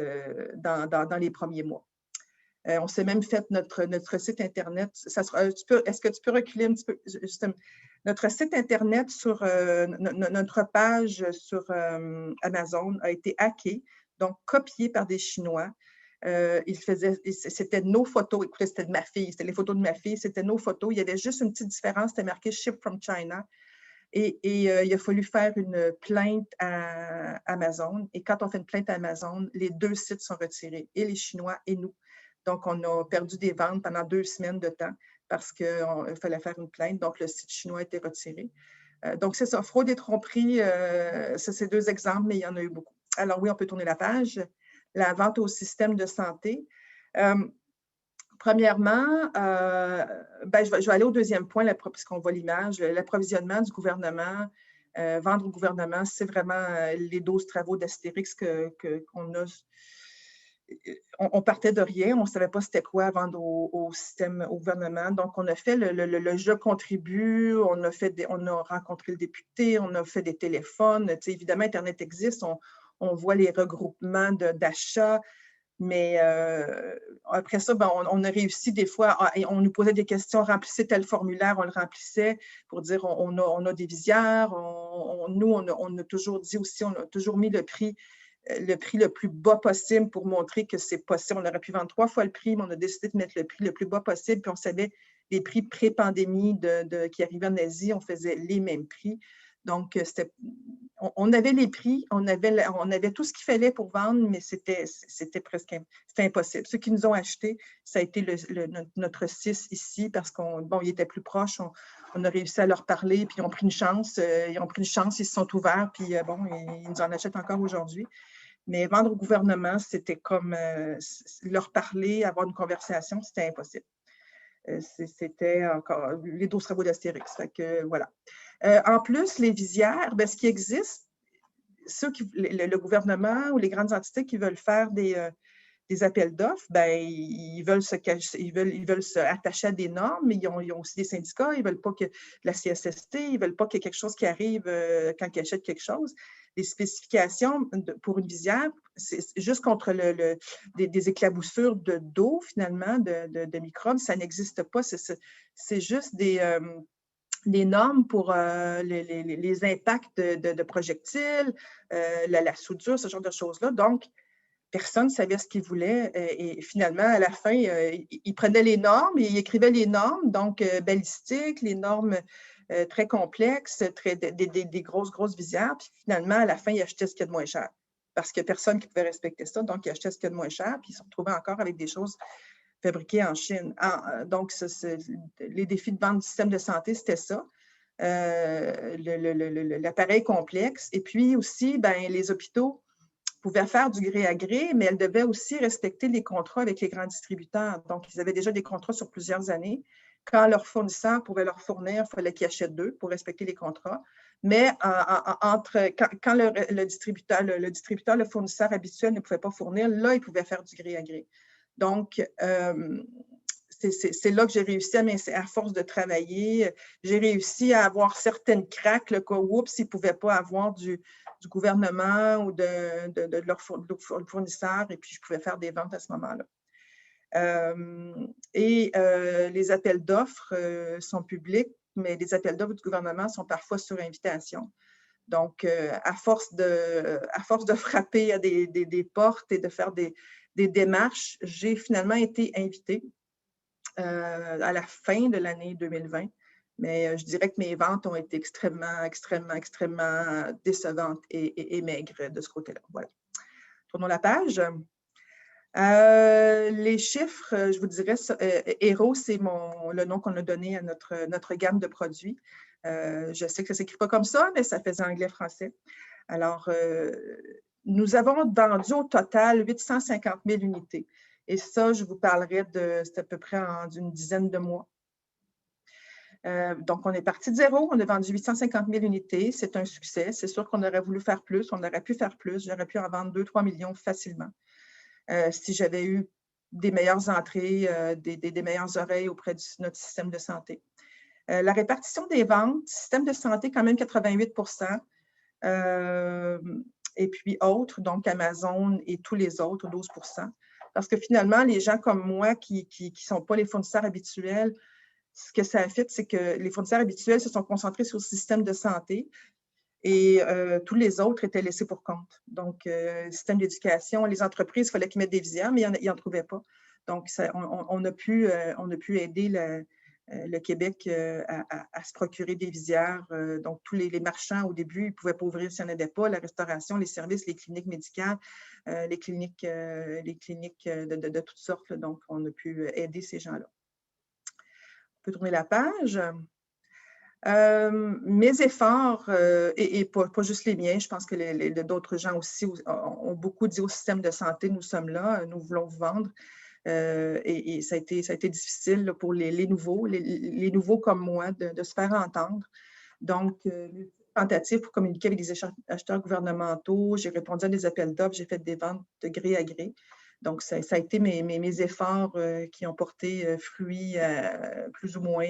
dans les premiers mois. On s'est même fait notre site Internet. Est-ce que tu peux reculer un petit peu? Notre site Internet sur notre page sur Amazon a été hacké, donc copié par des Chinois. C'était nos photos. Écoutez, c'était de ma fille. C'était les photos de ma fille. C'était nos photos. Il y avait juste une petite différence. C'était marqué « Ship from China ». Et il a fallu faire une plainte à Amazon. Et quand on fait une plainte à Amazon, les 2 sites sont retirés, et les Chinois et nous. Donc, on a perdu des ventes pendant 2 semaines de temps parce qu'il fallait faire une plainte. Donc, le site chinois a été retiré. Donc, c'est ça, fraude et tromperie, ça, c'est 2 exemples, mais il y en a eu beaucoup. Alors oui, on peut tourner la page. La vente au système de santé. Premièrement, je vais aller au 2e point, puisqu'on voit l'image, l'approvisionnement du gouvernement. Vendre au gouvernement, c'est vraiment les 12 travaux d'Astérix qu'on a. On partait de rien, on ne savait pas c'était quoi vendre au système, au gouvernement. Donc, on a fait le Je contribue, on a rencontré le député, on a fait des téléphones. Évidemment, Internet existe, on voit les regroupements d'achats, mais après ça, on a réussi des fois, on nous posait des questions, remplissez tel formulaire, on le remplissait pour dire on a des visières. Nous, on a toujours dit aussi, on a toujours mis le prix le plus bas possible pour montrer que c'est possible. On aurait pu vendre 3 fois le prix, mais on a décidé de mettre le prix le plus bas possible. Puis on savait les prix pré-pandémie qui arrivaient en Asie, on faisait les mêmes prix. Donc, on avait les prix, on avait tout ce qu'il fallait pour vendre, mais c'était impossible. Ceux qui nous ont achetés, ça a été notre 6 ici parce qu'ils étaient plus proches. On a réussi à leur parler, puis ils ont pris une chance. Ils se sont ouverts, puis ils nous en achètent encore aujourd'hui. Mais vendre au gouvernement, c'était comme leur parler, avoir une conversation, c'était impossible. C'était encore les 12 travaux d'Astérix. Fait que voilà. En plus, les visières, ce qui existe, le gouvernement ou les grandes entités qui veulent faire des appels d'offres, ils veulent se attacher à des normes, mais ils ont aussi des syndicats, ils ne veulent pas que la CSST, ils ne veulent pas qu'il y ait quelque chose qui arrive quand ils achètent quelque chose. Les spécifications pour une visière, c'est juste contre des éclaboussures d'eau, finalement, de microbes, ça n'existe pas. C'est juste des normes pour les impacts de projectiles, la soudure, ce genre de choses-là. Donc, personne ne savait ce qu'il voulait. Et finalement, à la fin, il prenait les normes et il écrivait les normes, donc balistiques, les normes très complexes, des grosses visières. Puis finalement, à la fin, il achetait ce qu'il y a de moins cher. Parce qu'il n'y a personne qui pouvait respecter ça. Donc, il achetait ce qu'il y a de moins cher. Puis il se retrouvait encore avec des choses fabriquées en Chine. Donc, les défis de vente du système de santé, c'était ça. L'appareil complexe. Et puis aussi, les hôpitaux pouvaient faire du gré à gré, mais elles devaient aussi respecter les contrats avec les grands distributeurs. Donc, ils avaient déjà des contrats sur plusieurs années. Quand leur fournisseur pouvait leur fournir, il fallait qu'ils achètent d'eux pour respecter les contrats. Mais quand le distributeur, le fournisseur habituel ne pouvait pas fournir, là, il pouvait faire du gré à gré. Donc, c'est là que j'ai réussi à force de travailler, j'ai réussi à avoir certaines craques, le cas où, ils ne pouvaient pas avoir du gouvernement ou de leur fournisseur, et puis je pouvais faire des ventes à ce moment-là. Les appels d'offres sont publics, mais les appels d'offres du gouvernement sont parfois sur invitation. Donc, à force de frapper à des portes et de faire des démarches, j'ai finalement été invitée à la fin de l'année 2020. Mais je dirais que mes ventes ont été extrêmement décevantes et maigres de ce côté-là. Voilà. Tournons la page. Les chiffres, je vous dirais, Hero, c'est le nom qu'on a donné à notre gamme de produits. Je sais que ça ne s'écrit pas comme ça, mais ça faisait anglais-français. Alors, nous avons vendu au total 850 000 unités. Et ça, je vous parlerai c'est à peu près d'une dizaine de mois. Donc, on est parti de zéro, on a vendu 850 000 unités. C'est un succès. C'est sûr qu'on aurait voulu faire plus, on aurait pu faire plus. J'aurais pu en vendre 2-3 millions facilement. Si j'avais eu des meilleures entrées, des meilleures oreilles auprès de notre système de santé. La répartition des ventes, système de santé, quand même 88 et puis autres, donc Amazon et tous les autres, 12 Parce que finalement, les gens comme moi qui ne sont pas les fournisseurs habituels, ce que ça a fait, c'est que les fournisseurs habituels se sont concentrés sur le système de santé. Et tous les autres étaient laissés pour compte. Donc, système d'éducation, les entreprises, il fallait qu'ils mettent des visières, mais ils n'en trouvaient pas. Donc, on a pu aider le Québec à se procurer des visières. Donc, tous les marchands, au début, ils ne pouvaient pas ouvrir s'il n'y en avait pas. La restauration, les services, les cliniques médicales, les cliniques de toutes sortes. Donc, on a pu aider ces gens-là. On peut tourner la page. Mes efforts, et pas juste les miens, je pense que d'autres gens aussi ont beaucoup dit au système de santé, nous sommes là, nous voulons vous vendre. Et ça a été difficile pour les nouveaux, les nouveaux comme moi, de se faire entendre. Donc, tentative pour communiquer avec des acheteurs gouvernementaux, j'ai répondu à des appels d'offres, j'ai fait des ventes de gré à gré. Donc, ça a été mes efforts qui ont porté fruit plus ou moins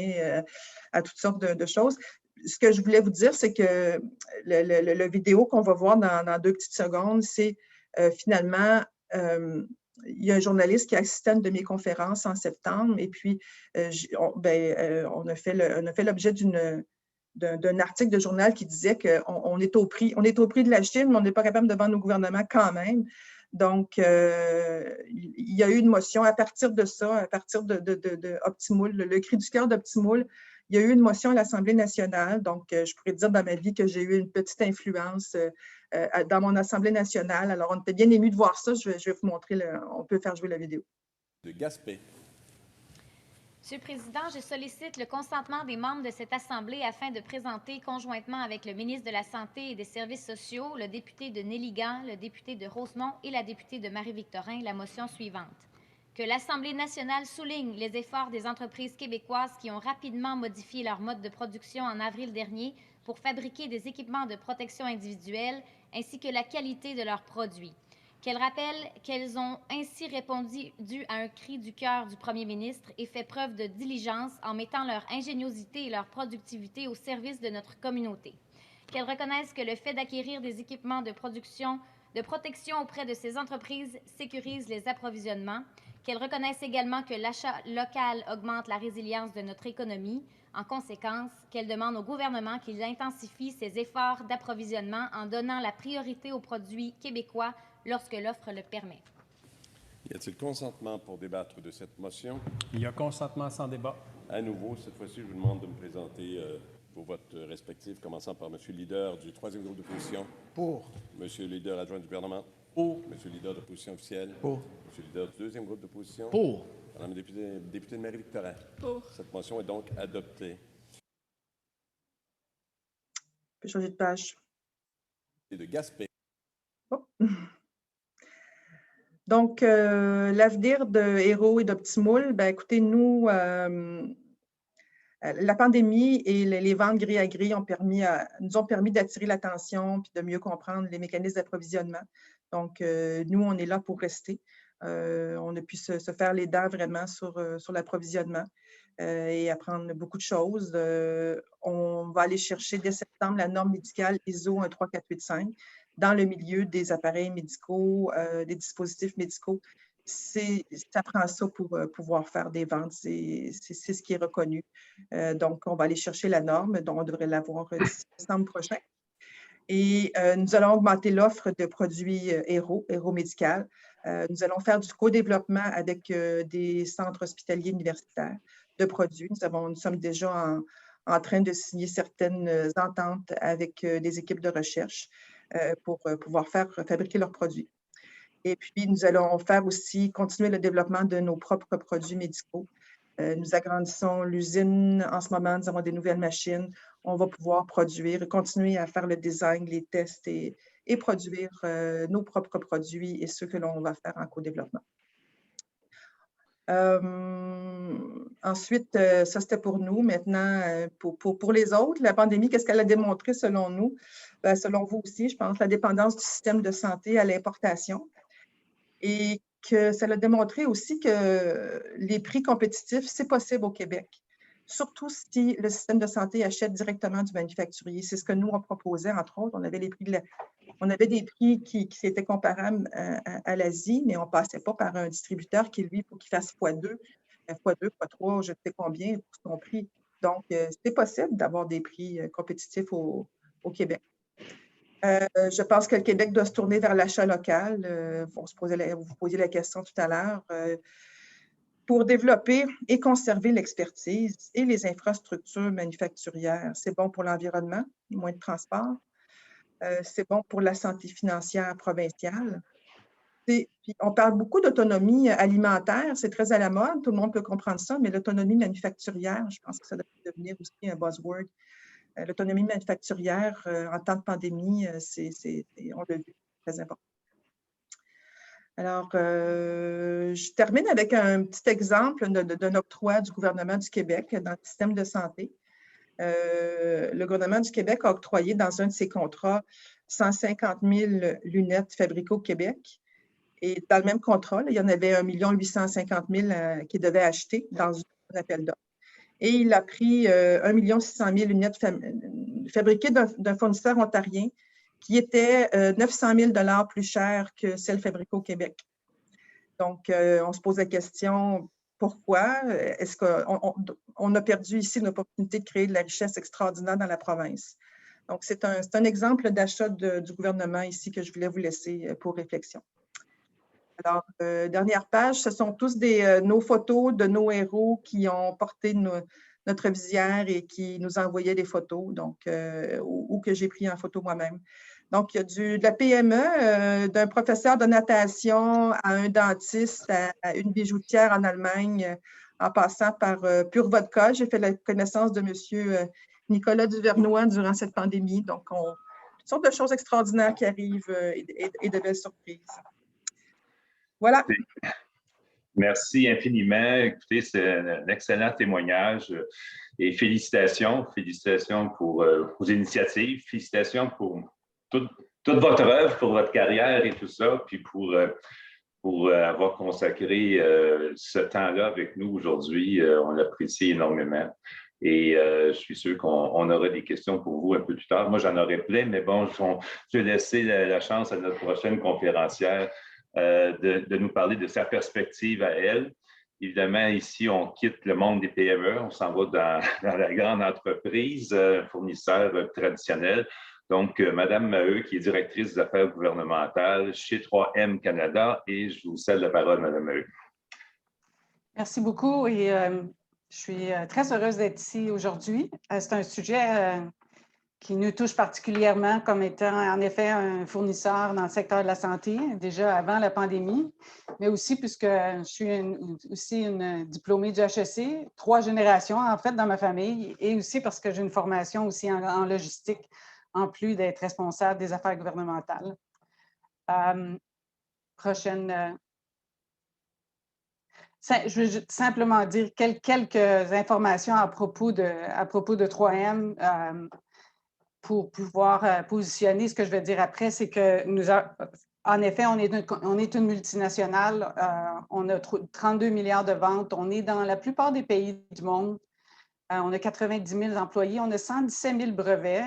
à toutes sortes de choses. Ce que je voulais vous dire, c'est que le vidéo qu'on va voir dans 2 petites secondes, c'est finalement, il y a un journaliste qui a assisté à une de mes conférences en septembre et puis on a fait l'objet d'un article de journal qui disait qu'on est au prix de la Chine, mais on n'est pas capable de vendre nos gouvernements quand même. Donc, il y a eu une motion à partir de ça, à partir de Optimoul, le cri du cœur d'Optimoul. Il y a eu une motion à l'Assemblée nationale. Donc, je pourrais dire dans ma vie que j'ai eu une petite influence dans mon Assemblée nationale. Alors, on était bien émus de voir ça. Je vais vous montrer, on peut faire jouer la vidéo. De Gaspé. Monsieur le Président, je sollicite le consentement des membres de cette Assemblée afin de présenter conjointement avec le ministre de la Santé et des Services sociaux, le député de Néligan, le député de Rosemont et la députée de Marie-Victorin la motion suivante. Que l'Assemblée nationale souligne les efforts des entreprises québécoises qui ont rapidement modifié leur mode de production en avril dernier pour fabriquer des équipements de protection individuelle ainsi que la qualité de leurs produits. Qu'elle rappelle qu'elles ont ainsi répondu à un cri du cœur du premier ministre et fait preuve de diligence en mettant leur ingéniosité et leur productivité au service de notre communauté. Qu'elle reconnaisse que le fait d'acquérir des équipements de protection auprès de ces entreprises sécurise les approvisionnements. Qu'elle reconnaisse également que l'achat local augmente la résilience de notre économie. En conséquence, qu'elle demande au gouvernement qu'il intensifie ses efforts d'approvisionnement en donnant la priorité aux produits québécois lorsque l'offre le permet. Y a-t-il consentement pour débattre de cette motion? Il y a consentement sans débat. À nouveau, cette fois-ci, je vous demande de me présenter vos votes respectifs, commençant par M. le leader du 3e groupe d'opposition. Pour. M. le leader adjoint du gouvernement. Pour. M. le leader d'opposition officielle. Pour. M. le leader du 2e groupe d'opposition. Pour. Madame la députée de Marie-Victorin. Pour. Cette motion est donc adoptée. Je peux changer de page. Et de Gaspé. Oh. Donc, l'avenir de Hero et d'Optimoul, bien, écoutez, nous, La pandémie et les ventes gré à gré nous ont permis d'attirer l'attention et de mieux comprendre les mécanismes d'approvisionnement. Donc, nous, on est là pour rester. On a pu se faire les dents vraiment sur l'approvisionnement et apprendre beaucoup de choses. On va aller chercher dès septembre la norme médicale ISO 13485 dans le milieu des appareils médicaux, des dispositifs médicaux. Ça prend ça pour pouvoir faire des ventes. C'est ce qui est reconnu. Donc, on va aller chercher la norme, dont on devrait l'avoir d'ici décembre prochain. Et nous allons augmenter l'offre de produits Héro médical. Nous allons faire du co-développement avec des centres hospitaliers universitaires de produits. Nous sommes déjà en train de signer certaines ententes avec des équipes de recherche pour pouvoir fabriquer leurs produits. Et puis, nous allons continuer le développement de nos propres produits médicaux. Nous agrandissons l'usine en ce moment, nous avons des nouvelles machines. On va pouvoir produire, continuer à faire le design, les tests et produire nos propres produits et ceux que l'on va faire en co-développement. Ensuite, ça c'était pour nous. Maintenant, pour les autres, la pandémie, qu'est-ce qu'elle a démontré selon nous? Bien, selon vous aussi, je pense, la dépendance du système de santé à l'importation. Et que ça a démontré aussi que les prix compétitifs, c'est possible au Québec, surtout si le système de santé achète directement du manufacturier. C'est ce que nous, on proposait, entre autres. On avait des prix qui étaient comparables à l'Asie, mais on ne passait pas par un distributeur qui, lui, il faut qu'il fasse x2, x3, je ne sais combien pour son prix. Donc, c'est possible d'avoir des prix compétitifs au Québec. Je pense que le Québec doit se tourner vers l'achat local. Vous posiez la question tout à l'heure. Pour développer et conserver l'expertise et les infrastructures manufacturières, c'est bon pour l'environnement, moins de transport. C'est bon pour la santé financière provinciale. Puis on parle beaucoup d'autonomie alimentaire, c'est très à la mode, tout le monde peut comprendre ça, mais l'autonomie manufacturière, je pense que ça doit devenir aussi un buzzword. L'autonomie manufacturière en temps de pandémie, on l'a vu, très important. Alors, je termine avec un petit exemple d'un octroi du gouvernement du Québec dans le système de santé. Le gouvernement du Québec a octroyé dans un de ses contrats 150 000 lunettes fabriquées au Québec. Et dans le même contrat, il y en avait 1 850 000 qui devaient acheter dans un appel d'offres. Et il a pris 1 600 000 lunettes fabriquées d'un fournisseur ontarien qui était 900 000 $ plus cher que celles fabriquées au Québec. Donc, on se pose la question, pourquoi? Est-ce qu'on a perdu ici une opportunité de créer de la richesse extraordinaire dans la province? Donc, c'est un exemple d'achat du gouvernement ici que je voulais vous laisser pour réflexion. Alors, dernière page, ce sont tous nos photos de nos héros qui ont porté notre visière et qui nous envoyaient des photos, donc, ou que j'ai pris en photo moi-même. Donc, il y a de la PME, d'un professeur de natation à un dentiste, à une bijoutière en Allemagne, en passant par Pure Vodka. J'ai fait la connaissance de M. Nicolas Duvernois durant cette pandémie. Donc, toutes sortes de choses extraordinaires qui arrivent et de belles surprises. Voilà. Merci infiniment. Écoutez, c'est un excellent témoignage et félicitations. Félicitations pour vos initiatives. Félicitations pour toute votre œuvre, pour votre carrière et tout ça, puis pour avoir consacré ce temps-là avec nous aujourd'hui. On l'apprécie énormément. Et je suis sûr qu'on aura des questions pour vous un peu plus tard. Moi, j'en aurais plein, mais bon, je vais laisser la chance à notre prochaine conférencière de nous parler de sa perspective à elle. Évidemment, ici, on quitte le monde des PME, on s'en va dans la grande entreprise, fournisseur traditionnel. Donc, Mme Maheu, qui est directrice des affaires gouvernementales chez 3M Canada, et je vous cède la parole, Mme Maheu. Merci beaucoup et je suis très heureuse d'être ici aujourd'hui. C'est un sujet qui nous touche particulièrement comme étant en effet un fournisseur dans le secteur de la santé, déjà avant la pandémie, mais aussi puisque je suis aussi une diplômée du HEC, 3 générations en fait dans ma famille, et aussi parce que j'ai une formation aussi en logistique, en plus d'être responsable des affaires gouvernementales. Prochaine. Je veux simplement dire quelques informations à propos de 3M pour pouvoir positionner. Ce que je vais dire après, c'est que en effet, on est une multinationale. On a 32 milliards de ventes. On est dans la plupart des pays du monde. On a 90 000 employés. On a 117 000 brevets.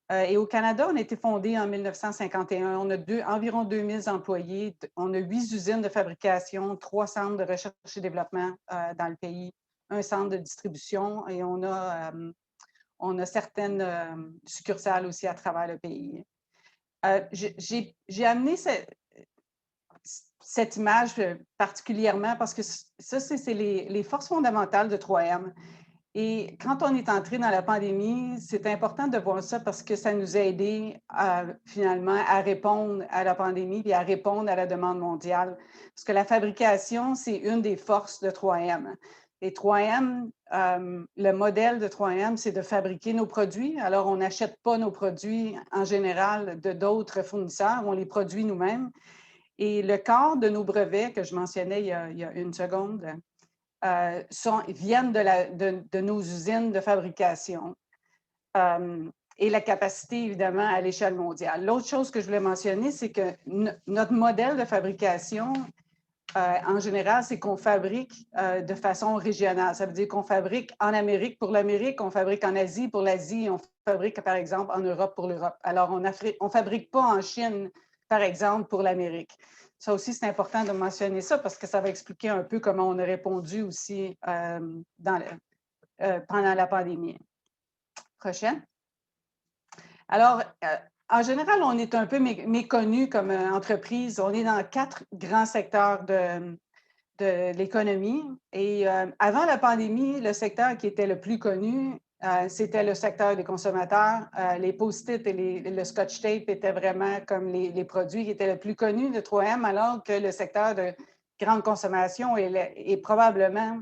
Et au Canada, on a été fondé en 1951. On a environ 2000 employés. On a 8 usines de fabrication, 3 centres de recherche et développement dans le pays, un centre de distribution et on a certaines succursales aussi à travers le pays. J'ai amené cette image particulièrement parce que ça, c'est les forces fondamentales de 3M. Et quand on est entré dans la pandémie, c'est important de voir ça parce que ça nous a aidé finalement à répondre à la pandémie et à répondre à la demande mondiale. Parce que la fabrication, c'est une des forces de 3M. Et 3M, le modèle de 3M, c'est de fabriquer nos produits. Alors, on n'achète pas nos produits en général de d'autres fournisseurs, on les produit nous-mêmes. Et le corps de nos brevets, que je mentionnais il y a une seconde, viennent de nos usines de fabrication et la capacité, évidemment, à l'échelle mondiale. L'autre chose que je voulais mentionner, c'est que notre modèle de fabrication, en général, c'est qu'on fabrique de façon régionale. Ça veut dire qu'on fabrique en Amérique pour l'Amérique, on fabrique en Asie pour l'Asie, on fabrique, par exemple, en Europe pour l'Europe. Alors, on ne fabrique pas en Chine, par exemple, pour l'Amérique. Ça aussi, c'est important de mentionner ça parce que ça va expliquer un peu comment on a répondu aussi pendant la pandémie. Prochaine. Alors, en général, on est un peu méconnu comme entreprise. On est dans 4 grands secteurs de l'économie. Et avant la pandémie, le secteur qui était le plus connu, c'était le secteur des consommateurs. Les post-it et le scotch tape étaient vraiment comme les produits qui étaient le plus connus de 3M, alors que le secteur de grande consommation est probablement,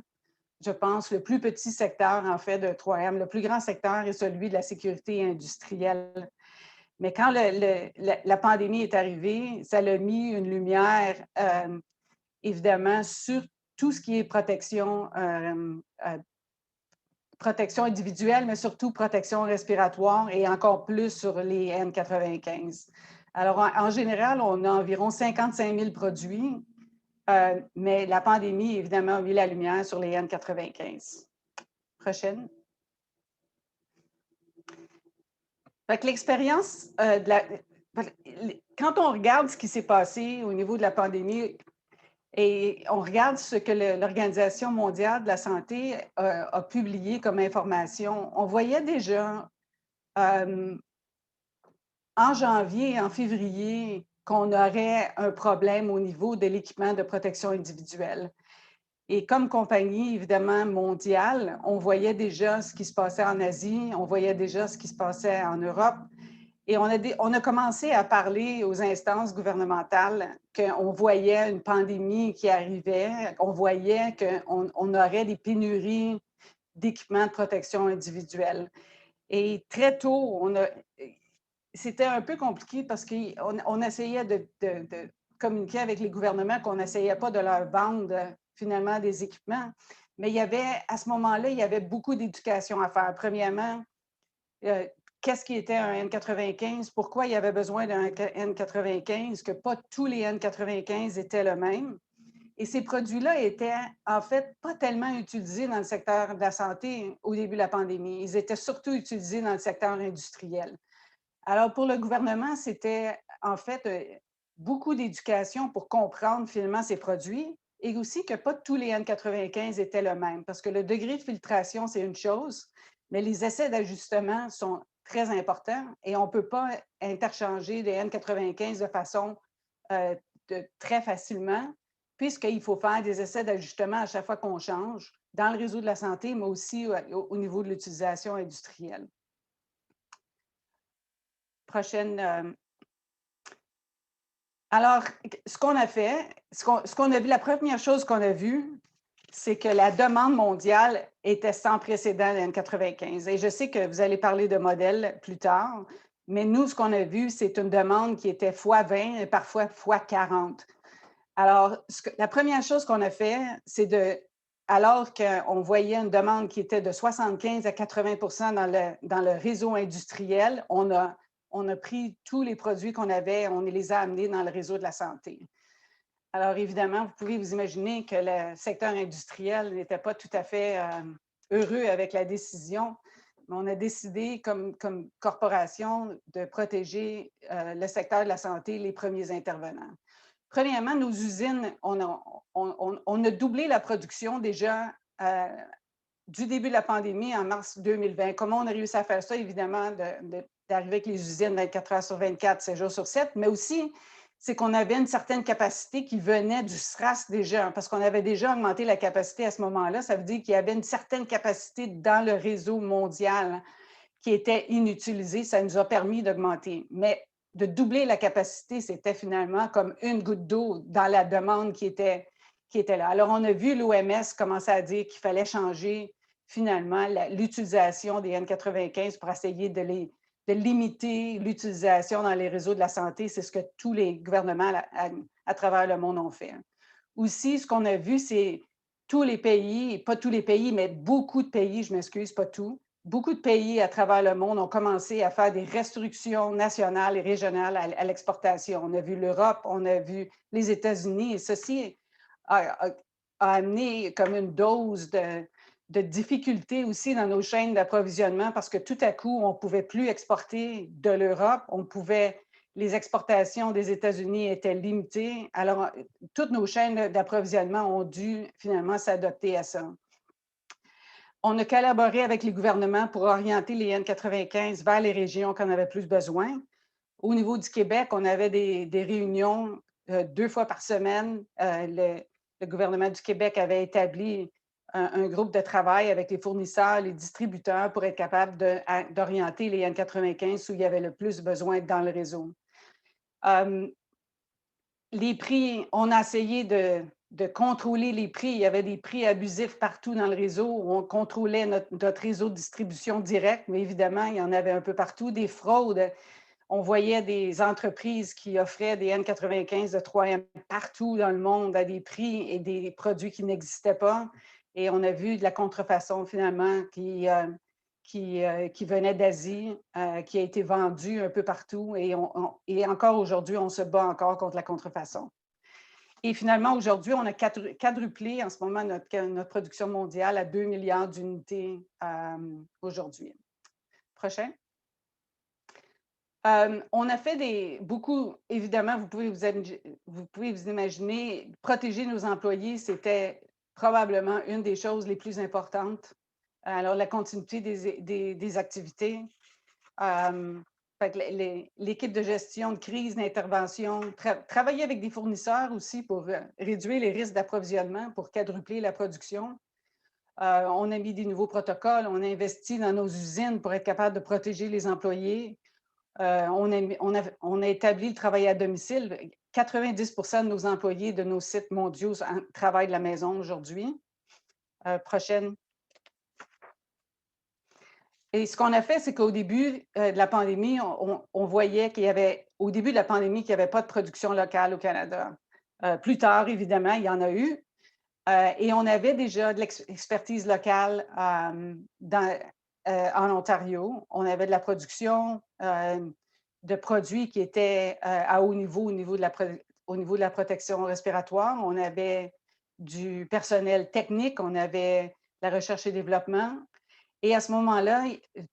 je pense, le plus petit secteur, en fait, de 3M. Le plus grand secteur est celui de la sécurité industrielle. Mais quand la pandémie est arrivée, ça a mis une lumière, évidemment, sur tout ce qui est protection individuelle, mais surtout protection respiratoire et encore plus sur les N95. Alors, en général, on a environ 55 000 produits, mais la pandémie, évidemment, a mis la lumière sur les N95. Prochaine. Fait que l'expérience quand on regarde ce qui s'est passé au niveau de la pandémie et on regarde ce que l'Organisation mondiale de la santé a publié comme information, on voyait déjà en janvier et en février qu'on aurait un problème au niveau de l'équipement de protection individuelle. Et comme compagnie, évidemment, mondiale, on voyait déjà ce qui se passait en Asie, on voyait déjà ce qui se passait en Europe. Et on a commencé à parler aux instances gouvernementales qu'on voyait une pandémie qui arrivait, on voyait qu'on aurait des pénuries d'équipements de protection individuelle. Et très tôt, c'était un peu compliqué parce qu'on essayait de communiquer avec les gouvernements qu'on n'essayait pas de leur vendre finalement des équipements. Mais à ce moment-là, il y avait beaucoup d'éducation à faire. Premièrement, qu'est-ce qui était un N95? Pourquoi il y avait besoin d'un N95? Que pas tous les N95 étaient le même. Et ces produits-là étaient en fait pas tellement utilisés dans le secteur de la santé au début de la pandémie. Ils étaient surtout utilisés dans le secteur industriel. Alors, pour le gouvernement, c'était en fait beaucoup d'éducation pour comprendre finalement ces produits et aussi que pas tous les N95 étaient le même parce que le degré de filtration, c'est une chose, mais les essais d'ajustement sont très importants et on ne peut pas interchanger des N95 de façon très facilement puisqu'il faut faire des essais d'ajustement à chaque fois qu'on change dans le réseau de la santé, mais aussi au niveau de l'utilisation industrielle. Prochaine. Alors, ce qu'on a fait, ce qu'on a vu, la première chose qu'on a vue, c'est que la demande mondiale était sans précédent de N95. Et je sais que vous allez parler de modèles plus tard, mais nous, ce qu'on a vu, c'est une demande qui était x20 et parfois x40. Alors, la première chose qu'on a fait, c'est alors qu'on voyait une demande qui était de 75 à 80 dans le réseau industriel, on a pris tous les produits qu'on avait, on les a amenés dans le réseau de la santé. Alors, évidemment, vous pouvez vous imaginer que le secteur industriel n'était pas tout à fait heureux avec la décision, mais on a décidé comme corporation de protéger le secteur de la santé, les premiers intervenants. Premièrement, nos usines, on a doublé la production déjà du début de la pandémie en mars 2020. Comment on a réussi à faire ça? Évidemment, d'arriver avec les usines 24 heures sur 24, 7 jours sur 7, mais aussi, c'est qu'on avait une certaine capacité qui venait du SRAS déjà, parce qu'on avait déjà augmenté la capacité à ce moment-là. Ça veut dire qu'il y avait une certaine capacité dans le réseau mondial qui était inutilisée. Ça nous a permis d'augmenter. Mais de doubler la capacité, c'était finalement comme une goutte d'eau dans la demande qui était là. Alors, on a vu l'OMS commencer à dire qu'il fallait changer finalement l'utilisation des N95 pour essayer de limiter l'utilisation dans les réseaux de la santé. C'est ce que tous les gouvernements à travers le monde ont fait. Aussi, ce qu'on a vu, c'est tous les pays, pas tous les pays, mais beaucoup de pays, je m'excuse, pas tout, beaucoup de pays à travers le monde ont commencé à faire des restrictions nationales et régionales à l'exportation. On a vu l'Europe, on a vu les États-Unis, et ceci a amené comme une dose de difficulté aussi dans nos chaînes d'approvisionnement parce que tout à coup, on ne pouvait plus exporter de l'Europe, les exportations des États-Unis étaient limitées. Alors, toutes nos chaînes d'approvisionnement ont dû finalement s'adapter à ça. On a collaboré avec les gouvernements pour orienter les N95 vers les régions qui en avaient plus besoin. Au niveau du Québec, on avait des réunions 2 fois par semaine. Le gouvernement du Québec avait établi un groupe de travail avec les fournisseurs, les distributeurs pour être capable d'orienter les N95 où il y avait le plus besoin dans le réseau. Les prix, on a essayé de contrôler les prix. Il y avait des prix abusifs partout dans le réseau. On contrôlait notre réseau de distribution directe, mais évidemment, il y en avait un peu partout. Des fraudes. On voyait des entreprises qui offraient des N95 de 3M partout dans le monde à des prix et des produits qui n'existaient pas. Et on a vu de la contrefaçon finalement qui venait d'Asie, qui a été vendue un peu partout. Et encore aujourd'hui, on se bat encore contre la contrefaçon. Et finalement, aujourd'hui, on a quadruplé en ce moment notre production mondiale à 2 milliards d'unités aujourd'hui. Prochain. On a fait beaucoup, évidemment, vous pouvez vous imaginer, protéger nos employés, c'était probablement une des choses les plus importantes. Alors, la continuité des activités. L'équipe de gestion de crise, d'intervention, travailler avec des fournisseurs aussi pour réduire les risques d'approvisionnement, pour quadrupler la production. On a mis des nouveaux protocoles, on a investi dans nos usines pour être capable de protéger les employés. On a établi le travail à domicile. 90% de nos employés de nos sites mondiaux travaillent de la maison aujourd'hui. Prochaine. Et ce qu'on a fait, c'est qu'au début de la pandémie, on voyait qu'il y avait, au début de la pandémie, qu'il n'y avait pas de production locale au Canada. Plus tard, évidemment, il y en a eu. Et on avait déjà de l'expertise locale en Ontario. On avait de la production de produits qui étaient à haut niveau au niveau de la protection respiratoire. On avait du personnel technique, on avait la recherche et développement. Et à ce moment-là,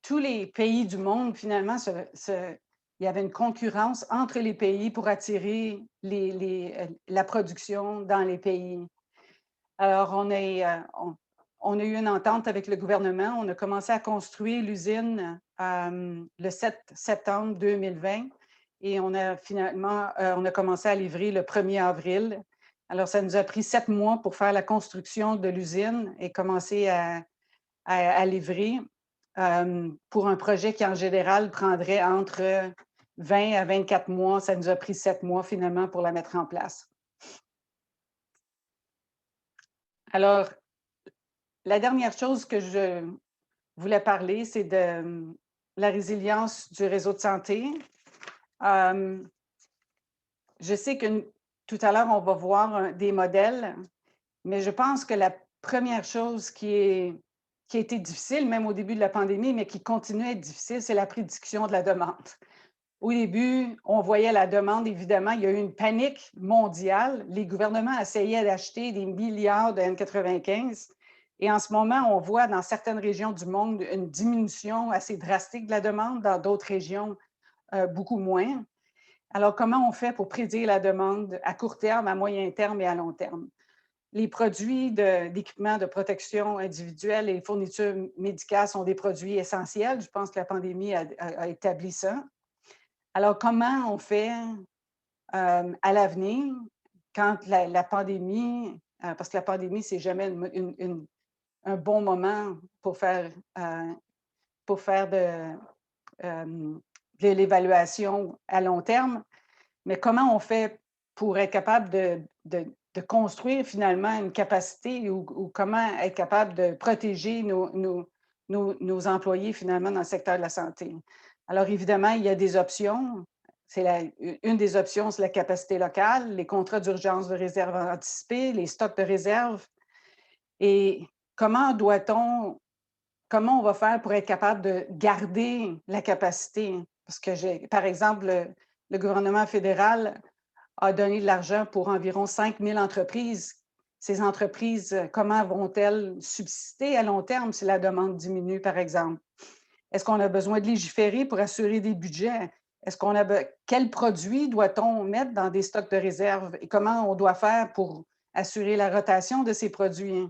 tous les pays du monde, finalement, il y avait une concurrence entre les pays pour attirer la production dans les pays. Alors, on a eu une entente avec le gouvernement. On a commencé à construire l'usine le 7 septembre 2020 et on a commencé à livrer le 1er avril. Alors, ça nous a pris 7 mois pour faire la construction de l'usine et commencer à livrer pour un projet qui, en général, prendrait entre 20 à 24 mois. Ça nous a pris 7 mois, finalement, pour la mettre en place. Alors, la dernière chose que je voulais parler, c'est de la résilience du réseau de santé. Je sais que tout à l'heure, on va voir des modèles, mais je pense que la première chose qui a été difficile, même au début de la pandémie, mais qui continue à être difficile, c'est la prédiction de la demande. Au début, on voyait la demande, évidemment, il y a eu une panique mondiale. Les gouvernements essayaient d'acheter des milliards de N95. Et en ce moment, on voit dans certaines régions du monde une diminution assez drastique de la demande, dans d'autres régions, beaucoup moins. Alors, comment on fait pour prédire la demande à court terme, à moyen terme et à long terme? Les produits d'équipement de protection individuelle et les fournitures médicales sont des produits essentiels. Je pense que la pandémie a établi ça. Alors, comment on fait à l'avenir quand la pandémie, parce que la pandémie, c'est jamais un bon moment pour faire de l'évaluation à long terme, mais comment on fait pour être capable de construire finalement une capacité ou comment être capable de protéger nos employés finalement dans le secteur de la santé? Alors, évidemment, il y a des options. Une des options, c'est la capacité locale, les contrats d'urgence de réserve anticipée, les stocks de réserve. Et comment on va faire pour être capable de garder la capacité? Parce que, par exemple, le gouvernement fédéral a donné de l'argent pour environ 5 000 entreprises. Ces entreprises, comment vont-elles subsister à long terme si la demande diminue, par exemple? Est-ce qu'on a besoin de légiférer pour assurer des budgets? Quels produits doit-on mettre dans des stocks de réserve et comment on doit faire pour assurer la rotation de ces produits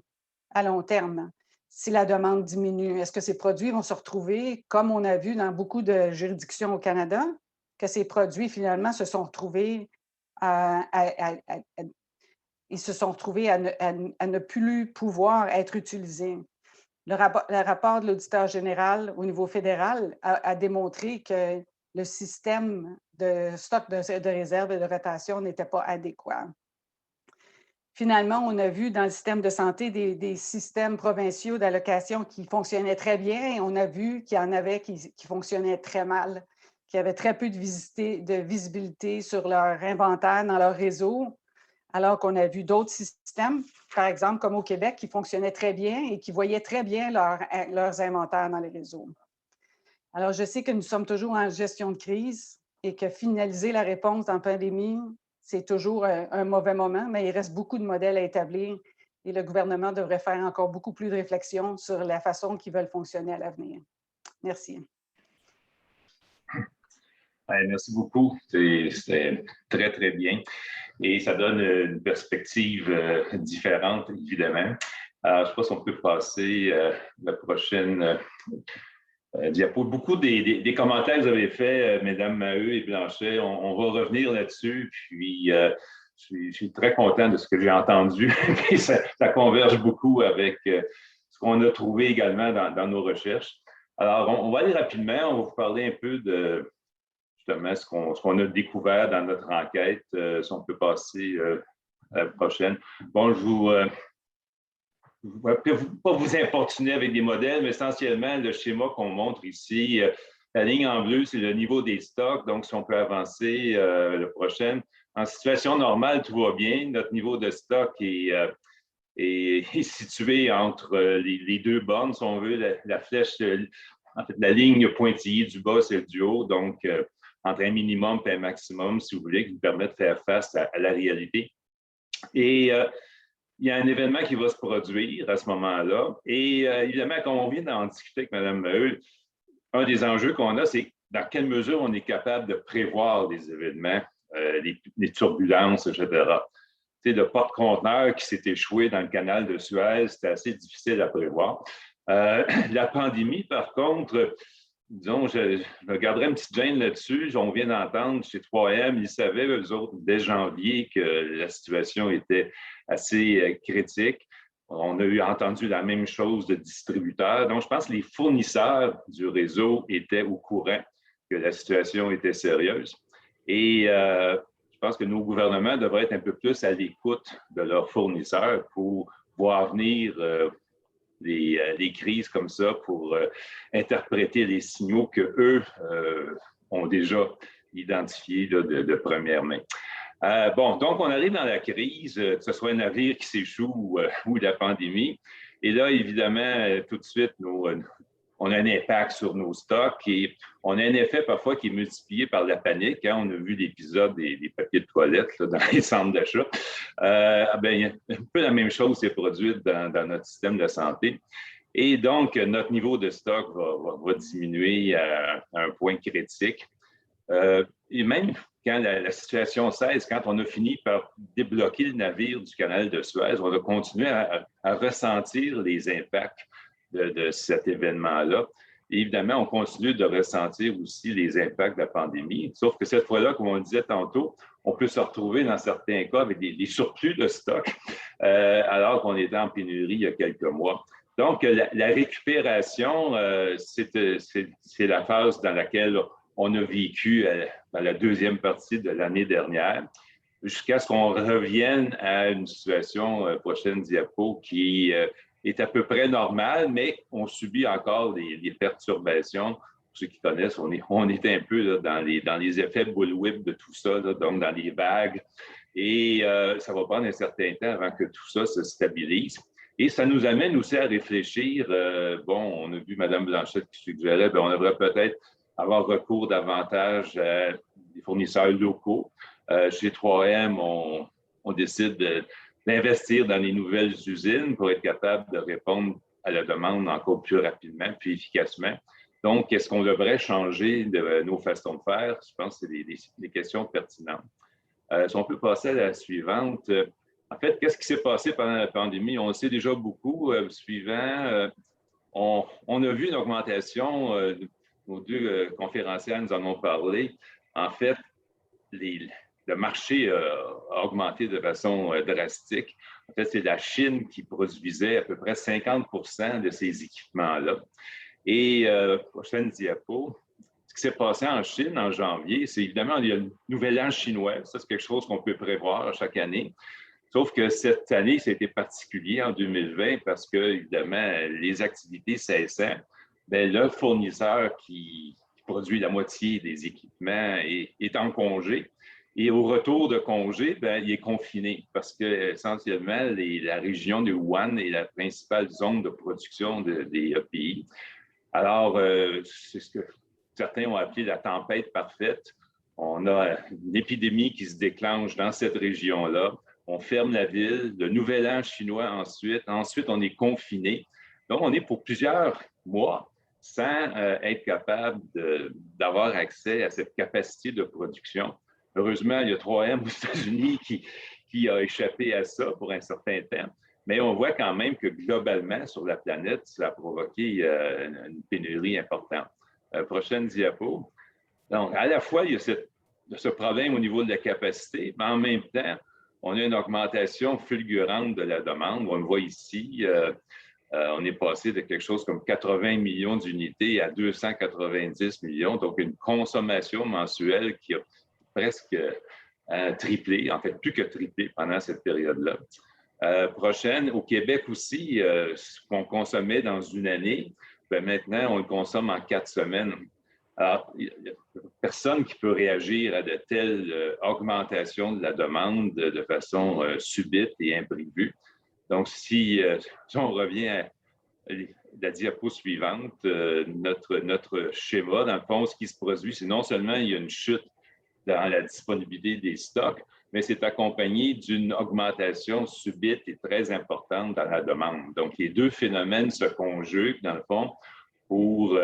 à long terme si la demande diminue? Est-ce que ces produits vont se retrouver, comme on a vu dans beaucoup de juridictions au Canada, que ces produits finalement se sont retrouvés à ne plus pouvoir être utilisés? Le rapport de l'auditeur général au niveau fédéral a démontré que le système de stock de réserve et de rotation n'était pas adéquat. Finalement, on a vu dans le système de santé des systèmes provinciaux d'allocation qui fonctionnaient très bien et on a vu qu'il y en avait qui fonctionnaient très mal, qui avaient très peu de visibilité sur leur inventaire dans leur réseau, alors qu'on a vu d'autres systèmes, par exemple, comme au Québec, qui fonctionnaient très bien et qui voyaient très bien leurs inventaires dans les réseaux. Alors, je sais que nous sommes toujours en gestion de crise et que finaliser la réponse dans la pandémie, c'est toujours un mauvais moment, mais il reste beaucoup de modèles à établir et le gouvernement devrait faire encore beaucoup plus de réflexion sur la façon qu'ils veulent fonctionner à l'avenir. Merci. Merci beaucoup. C'était très, très bien. Et ça donne une perspective différente, évidemment. Alors, je ne sais pas si on peut passer la prochaine diapo. Beaucoup des commentaires que vous avez faits, Mesdames Maheu et Blanchet, on va revenir là-dessus. Puis, je suis très content de ce que j'ai entendu. Et ça converge beaucoup avec ce qu'on a trouvé également dans nos recherches. Alors, on va aller rapidement. On va vous parler un peu de justement ce qu'on a découvert dans notre enquête. Si on peut passer à la prochaine. Bon, je ne vais pas vous importuner avec des modèles, mais essentiellement, le schéma qu'on montre ici, la ligne en bleu, c'est le niveau des stocks. Donc, si on peut avancer la prochaine. En situation normale, tout va bien. Notre niveau de stock est situé entre les deux bornes, si on veut. La flèche, en fait, la ligne pointillée du bas, c'est du haut. Donc, entre un minimum et un maximum, si vous voulez, qui nous permet de faire face à la réalité. Et il y a un événement qui va se produire à ce moment-là. Et évidemment, quand on vient d'en discuter avec Mme Maheu, un des enjeux qu'on a, c'est dans quelle mesure on est capable de prévoir des événements, les turbulences, etc. Tu sais, le porte-conteneur qui s'est échoué dans le canal de Suez, c'était assez difficile à prévoir. La pandémie, par contre, disons, je garderai une petite gêne là-dessus. On vient d'entendre chez 3M, ils savaient, eux autres, dès janvier, que la situation était assez critique. On a entendu la même chose de distributeurs. Donc, je pense que les fournisseurs du réseau étaient au courant que la situation était sérieuse. Et je pense que nos gouvernements devraient être un peu plus à l'écoute de leurs fournisseurs pour voir venir les crises comme ça, pour interpréter les signaux qu'eux ont déjà identifiés là, de première main. Bon, donc on arrive dans la crise, que ce soit un navire qui s'échoue ou la pandémie. Et là, évidemment, tout de suite, on a un impact sur nos stocks et on a un effet parfois qui est multiplié par la panique. Hein. On a vu l'épisode des papiers de toilette là, dans les centres d'achat. Un peu la même chose s'est produite dans notre système de santé. Et donc, notre niveau de stock va diminuer à un point critique. Et même quand la situation cesse, quand on a fini par débloquer le navire du canal de Suez, on a continué à ressentir les impacts de cet événement-là. Et évidemment, on continue de ressentir aussi les impacts de la pandémie, sauf que cette fois-là, comme on le disait tantôt, on peut se retrouver dans certains cas avec des surplus de stock alors qu'on était en pénurie il y a quelques mois. Donc, la récupération, c'est la phase dans laquelle on a vécu dans la deuxième partie de l'année dernière, jusqu'à ce qu'on revienne à une situation, prochaine diapo, qui est à peu près normale, mais on subit encore des perturbations. Pour ceux qui connaissent, on est un peu là, dans les effets bullwhip de tout ça, là, donc dans les vagues. Et ça va prendre un certain temps avant que tout ça se stabilise. Et ça nous amène aussi à réfléchir. On a vu Mme Blanchette qui suggérait, on devrait peut-être avoir recours davantage à des fournisseurs locaux. Chez 3M, on décide d'investir dans les nouvelles usines pour être capable de répondre à la demande encore plus rapidement, plus efficacement. Donc, est-ce qu'on devrait changer de nos façons de faire? Je pense que c'est des questions pertinentes. Si on peut passer à la suivante. En fait, qu'est-ce qui s'est passé pendant la pandémie? On le sait déjà beaucoup. On a vu une augmentation, nos deux conférencières nous en ont parlé. En fait, le marché a augmenté de façon drastique. En fait, c'est la Chine qui produisait à peu près 50% de ces équipements-là. Et prochaine diapo. Ce qui s'est passé en Chine en janvier, c'est évidemment, il y a le nouvel an chinois. Ça, c'est quelque chose qu'on peut prévoir chaque année. Sauf que cette année, ça a été particulier en 2020 parce que, évidemment, les activités cessant, le fournisseur qui produit la moitié des équipements est en congé. Et au retour de congé, il est confiné parce que, essentiellement, la région de Wuhan est la principale zone de production des pays. Alors, c'est ce que certains ont appelé la tempête parfaite. On a une épidémie qui se déclenche dans cette région-là. On ferme la ville, le nouvel an chinois ensuite. Ensuite, on est confiné. Donc, on est pour plusieurs mois sans être capable d'avoir accès à cette capacité de production. Heureusement, il y a 3M aux États-Unis qui a échappé à ça pour un certain temps. Mais on voit quand même que globalement, sur la planète, ça a provoqué une pénurie importante. Prochaine diapo. Donc, à la fois, il y a ce problème au niveau de la capacité, mais en même temps, on a une augmentation fulgurante de la demande. On le voit ici, on est passé de quelque chose comme 80 millions d'unités à 290 millions, donc une consommation mensuelle qui a presque triplé, en fait plus que triplé pendant cette période-là. Prochaine, au Québec aussi, ce qu'on consommait dans une année, maintenant, on le consomme en 4 semaines. Alors, il n'y a personne qui peut réagir à de telles augmentations de la demande de façon subite et imprévue. Donc, si on revient à la diapo suivante, notre schéma, dans le fond, ce qui se produit, c'est non seulement il y a une chute dans la disponibilité des stocks, mais c'est accompagné d'une augmentation subite et très importante dans la demande. Donc, les deux phénomènes se conjuguent, dans le fond, pour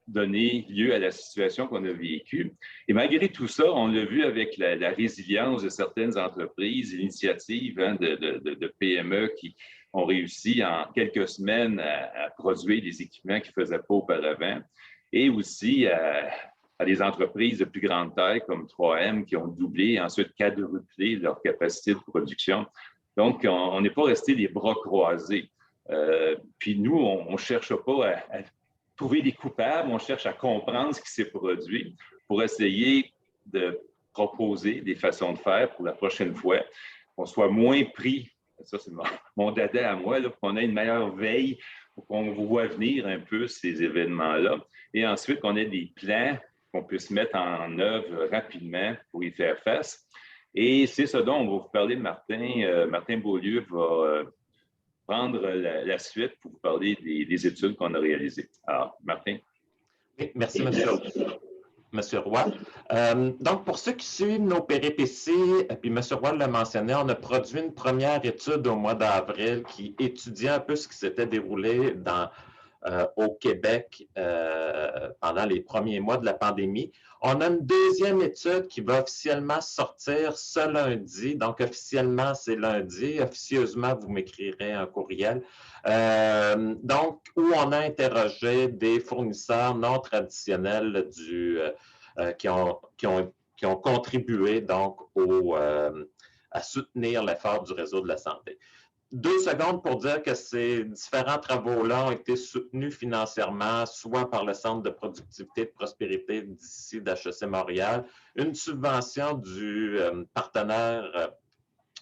donner lieu à la situation qu'on a vécue. Et malgré tout ça, on l'a vu avec la résilience de certaines entreprises, initiatives de PME qui ont réussi en quelques semaines à produire des équipements qu'ils ne faisaient pas auparavant, et aussi à des entreprises de plus grande taille comme 3M qui ont doublé et ensuite quadruplé leur capacité de production. Donc, on n'est pas resté les bras croisés. Puis nous, on ne cherche pas à trouver des coupables, on cherche à comprendre ce qui s'est produit pour essayer de proposer des façons de faire pour la prochaine fois, qu'on soit moins pris, ça c'est mon dada à moi, là, qu'on ait une meilleure veille, pour qu'on voit venir un peu ces événements-là, et ensuite qu'on ait des plans qu'on puisse mettre en œuvre rapidement pour y faire face. Et c'est ce dont on va vous parler, Martin. Martin Beaulieu va prendre la suite pour vous parler des études qu'on a réalisées. Alors, Martin. Oui, merci, Monsieur Roy. Donc, pour ceux qui suivent nos péripéties, puis M. Roy l'a mentionné, on a produit une première étude au mois d'avril qui étudiait un peu ce qui s'était déroulé au Québec pendant les premiers mois de la pandémie. On a une deuxième étude qui va officiellement sortir ce lundi. Donc, officiellement, c'est lundi. Officieusement, vous m'écrirez un courriel. Donc, où on a interrogé des fournisseurs non traditionnels qui ont contribué donc à soutenir l'effort du réseau de la santé. 2 secondes pour dire que ces différents travaux-là ont été soutenus financièrement, soit par le Centre de productivité et de prospérité d'ici d'HEC Montréal, une subvention du partenaire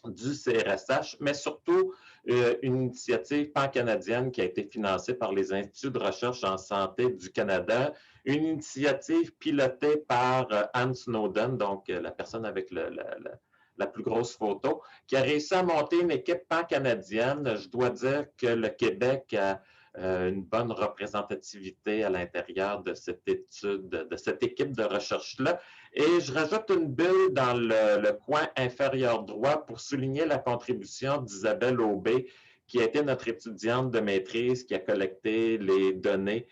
du CRSH, mais surtout une initiative pan-canadienne qui a été financée par les Instituts de recherche en santé du Canada, une initiative pilotée par Anne Snowden, donc la personne avec la plus grosse photo, qui a réussi à monter une équipe pan-canadienne. Je dois dire que le Québec a une bonne représentativité à l'intérieur de cette étude, de cette équipe de recherche-là. Et je rajoute une bulle dans le coin inférieur droit pour souligner la contribution d'Isabelle Aubé, qui a été notre étudiante de maîtrise, qui a collecté les données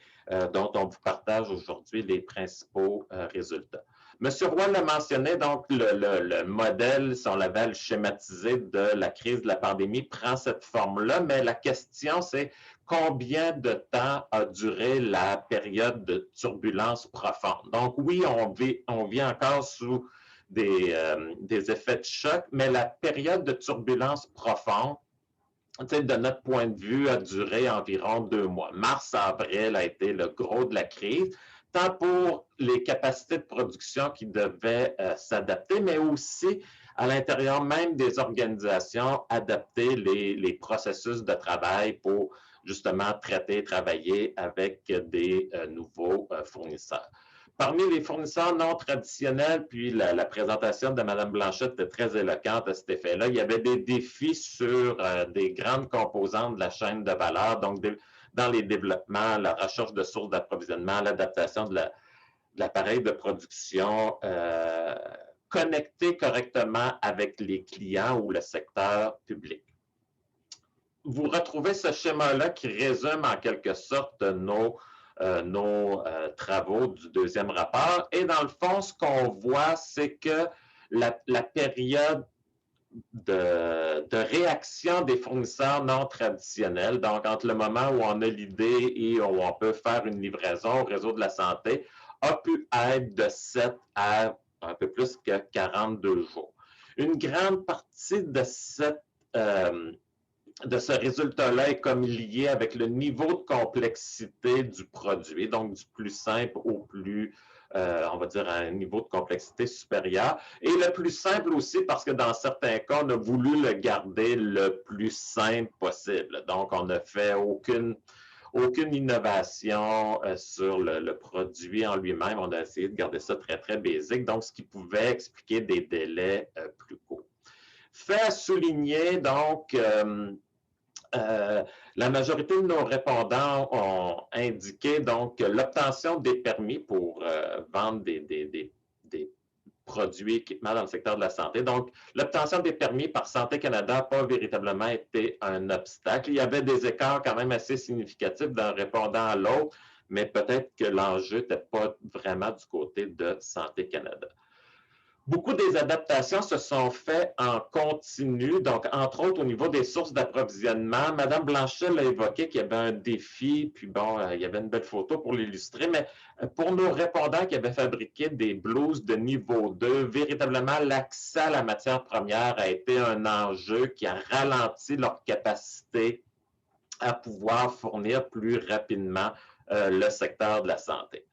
dont on vous partage aujourd'hui les principaux résultats. Monsieur Roy l'a mentionné, donc le modèle, si on l'avait schématisé de la crise de la pandémie, prend cette forme-là, mais la question, c'est combien de temps a duré la période de turbulence profonde? Donc oui, on vit encore sous des effets de choc, mais la période de turbulence profonde, de notre point de vue, a duré environ 2 mois. Mars-avril a été le gros de la crise, tant pour les capacités de production qui devaient s'adapter, mais aussi à l'intérieur même des organisations, adapter les processus de travail pour justement traiter, travailler avec des nouveaux fournisseurs. Parmi les fournisseurs non traditionnels, puis la présentation de Mme Blanchette était très éloquente à cet effet-là, il y avait des défis sur des grandes composantes de la chaîne de valeur, donc dans les développements, la recherche de sources d'approvisionnement, l'adaptation de l'appareil de production, connecté correctement avec les clients ou le secteur public. Vous retrouvez ce schéma-là qui résume en quelque sorte nos travaux du deuxième rapport. Et dans le fond, ce qu'on voit, c'est que la période de réaction des fournisseurs non traditionnels, donc entre le moment où on a l'idée et où on peut faire une livraison au réseau de la santé, a pu être de 7 à un peu plus que 42 jours. Une grande partie de ce résultat-là est comme lié avec le niveau de complexité du produit, donc du plus simple au plus, on va dire, à un niveau de complexité supérieur. Et le plus simple aussi parce que dans certains cas, on a voulu le garder le plus simple possible. Donc, on n'a fait aucune innovation sur le produit en lui-même. On a essayé de garder ça très, très basique, donc ce qui pouvait expliquer des délais plus courts. Fait à souligner, donc, la majorité de nos répondants ont indiqué donc l'obtention des permis pour vendre des produits, équipements dans le secteur de la santé. Donc, l'obtention des permis par Santé Canada n'a pas véritablement été un obstacle. Il y avait des écarts quand même assez significatifs d'un répondant à l'autre, mais peut-être que l'enjeu n'était pas vraiment du côté de Santé Canada. Beaucoup des adaptations se sont faites en continu, donc entre autres au niveau des sources d'approvisionnement. Mme Blanchet l'a évoqué qu'il y avait un défi, puis bon, il y avait une belle photo pour l'illustrer, mais pour nos répondants qui avaient fabriqué des blouses de niveau 2, véritablement l'accès à la matière première a été un enjeu qui a ralenti leur capacité à pouvoir fournir plus rapidement le secteur de la santé.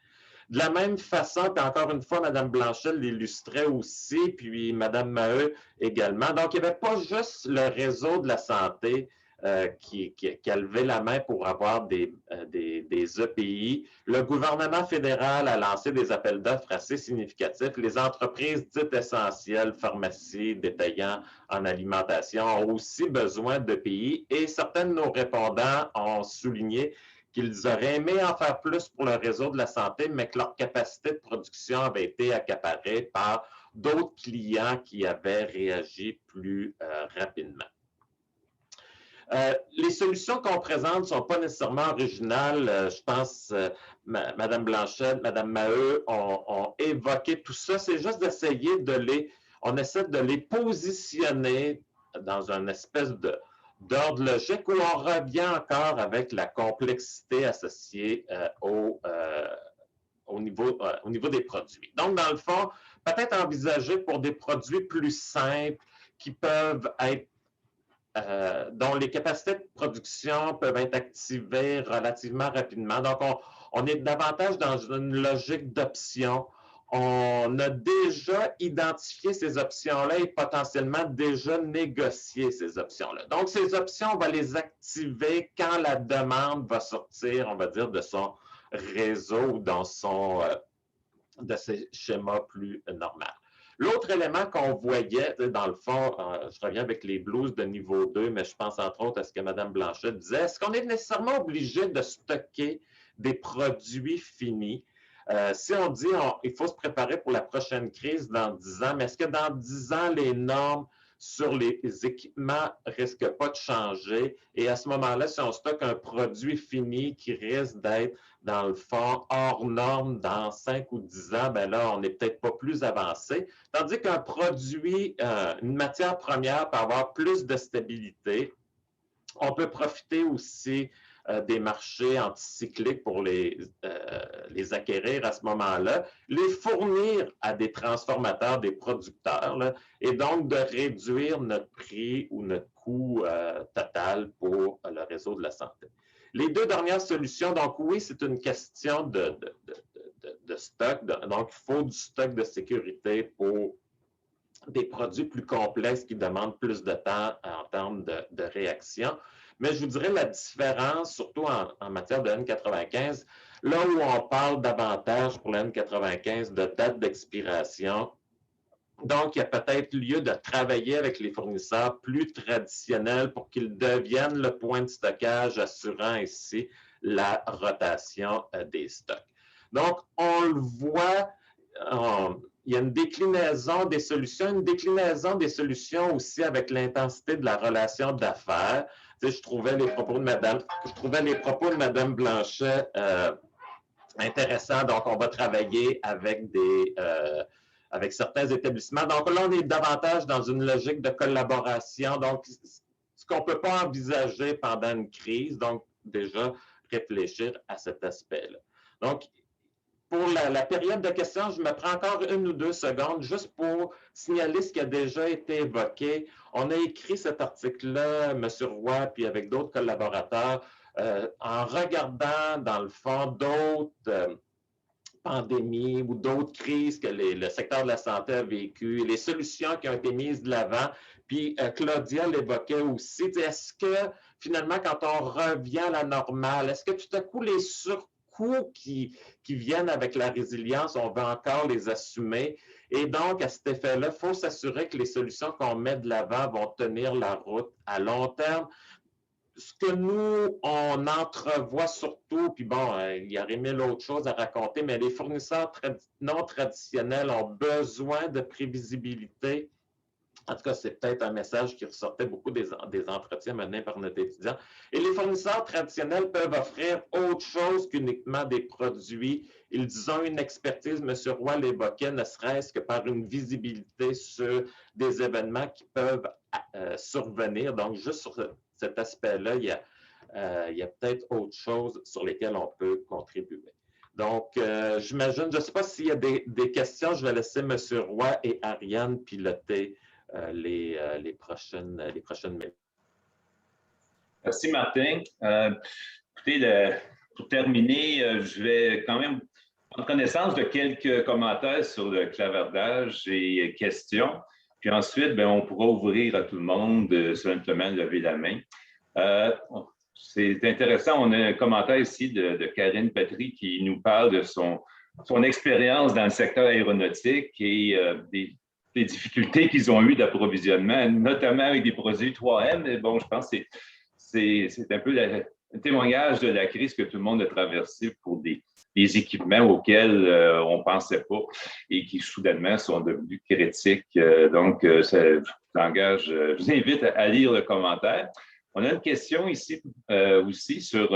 De la même façon, puis encore une fois, Mme Blanchet l'illustrait aussi, puis Mme Maheu également. Donc, il n'y avait pas juste le réseau de la santé qui a levé la main pour avoir des EPI. Le gouvernement fédéral a lancé des appels d'offres assez significatifs. Les entreprises dites essentielles, pharmacies, détaillants en alimentation, ont aussi besoin d'EPI et certains de nos répondants ont souligné qu'ils auraient aimé en faire plus pour le réseau de la santé, mais que leur capacité de production avait été accaparée par d'autres clients qui avaient réagi plus rapidement. Les solutions qu'on présente ne sont pas nécessairement originales. Je pense Mme Blanchette, Mme Maheu ont évoqué tout ça. C'est juste d'essayer on essaie de les positionner dans une espèce d'ordre logique où on revient encore avec la complexité associée au niveau des produits. Donc, dans le fond, peut-être envisager pour des produits plus simples qui peuvent être dont les capacités de production peuvent être activées relativement rapidement. Donc, on est davantage dans une logique d'options. On a déjà identifié ces options-là et potentiellement déjà négocié ces options-là. Donc, ces options, on va les activer quand la demande va sortir, on va dire, de son réseau ou de ses schémas plus normaux. L'autre élément qu'on voyait, dans le fond, je reviens avec les blouses de niveau 2, mais je pense entre autres à ce que Mme Blanchette disait, est-ce qu'on est nécessairement obligé de stocker des produits finis? Si on dit qu'il faut se préparer pour la prochaine crise dans 10 ans, mais est-ce que dans 10 ans, les normes sur les équipements ne risquent pas de changer? Et à ce moment-là, si on stocke un produit fini qui risque d'être, dans le fond, hors norme dans 5 ou 10 ans, bien là, on n'est peut-être pas plus avancé. Tandis qu'un produit, une matière première peut avoir plus de stabilité. On peut profiter aussi des marchés anticycliques pour les acquérir à ce moment-là, les fournir à des transformateurs, des producteurs, là, et donc de réduire notre prix ou notre coût total pour le réseau de la santé. Les deux dernières solutions, donc oui, c'est une question de stock, donc il faut du stock de sécurité pour des produits plus complexes qui demandent plus de temps en termes de réaction. Mais je vous dirais la différence, surtout en matière de N95, là où on parle davantage pour la N95 de date d'expiration. Donc, il y a peut-être lieu de travailler avec les fournisseurs plus traditionnels pour qu'ils deviennent le point de stockage assurant ici la rotation des stocks. Donc, on le voit, il y a une déclinaison des solutions aussi avec l'intensité de la relation d'affaires. Tu sais, je trouvais les propos de Mme Blanchet intéressants. Donc, on va travailler avec avec certains établissements. Donc là, on est davantage dans une logique de collaboration. Donc, ce qu'on ne peut pas envisager pendant une crise, donc déjà réfléchir à cet aspect-là. Donc, pour la période de questions, je me prends encore 1 ou 2 secondes juste pour signaler ce qui a déjà été évoqué. On a écrit cet article-là, M. Roy, puis avec d'autres collaborateurs, en regardant, dans le fond, d'autres pandémies ou d'autres crises que le secteur de la santé a vécues, les solutions qui ont été mises de l'avant. Puis Claudia l'évoquait aussi. Est-ce que finalement, quand on revient à la normale, est-ce que tout à coup les surcoûts qui viennent avec la résilience, on va encore les assumer? Et donc, à cet effet-là, il faut s'assurer que les solutions qu'on met de l'avant vont tenir la route à long terme. Ce que nous, on entrevoit surtout, puis bon, il y aurait mille autres choses à raconter, mais les fournisseurs non traditionnels ont besoin de prévisibilité. En tout cas, c'est peut-être un message qui ressortait beaucoup des entretiens menés par notre étudiant. Et les fournisseurs traditionnels peuvent offrir autre chose qu'uniquement des produits. Ils ont une expertise, M. Roy l'évoquait, ne serait-ce que par une visibilité sur des événements qui peuvent survenir. Donc, juste sur cet aspect-là, il y a peut-être autre chose sur lesquelles on peut contribuer. Donc, j'imagine, je ne sais pas s'il y a des questions, je vais laisser M. Roy et Ariane piloter les prochaines minutes. Merci, Martin. Écoutez, pour terminer, je vais quand même prendre connaissance de quelques commentaires sur le clavardage et questions. Puis ensuite, bien, on pourra ouvrir à tout le monde, simplement lever la main. C'est intéressant. On a un commentaire ici de Karine Patry qui nous parle de son expérience dans le secteur aéronautique et des difficultés qu'ils ont eues d'approvisionnement, notamment avec des produits 3M. Mais bon, je pense que c'est un peu un témoignage de la crise que tout le monde a traversé pour des équipements auxquels on ne pensait pas et qui soudainement sont devenus critiques. Donc, ça engage. Je vous invite à lire le commentaire. On a une question ici aussi sur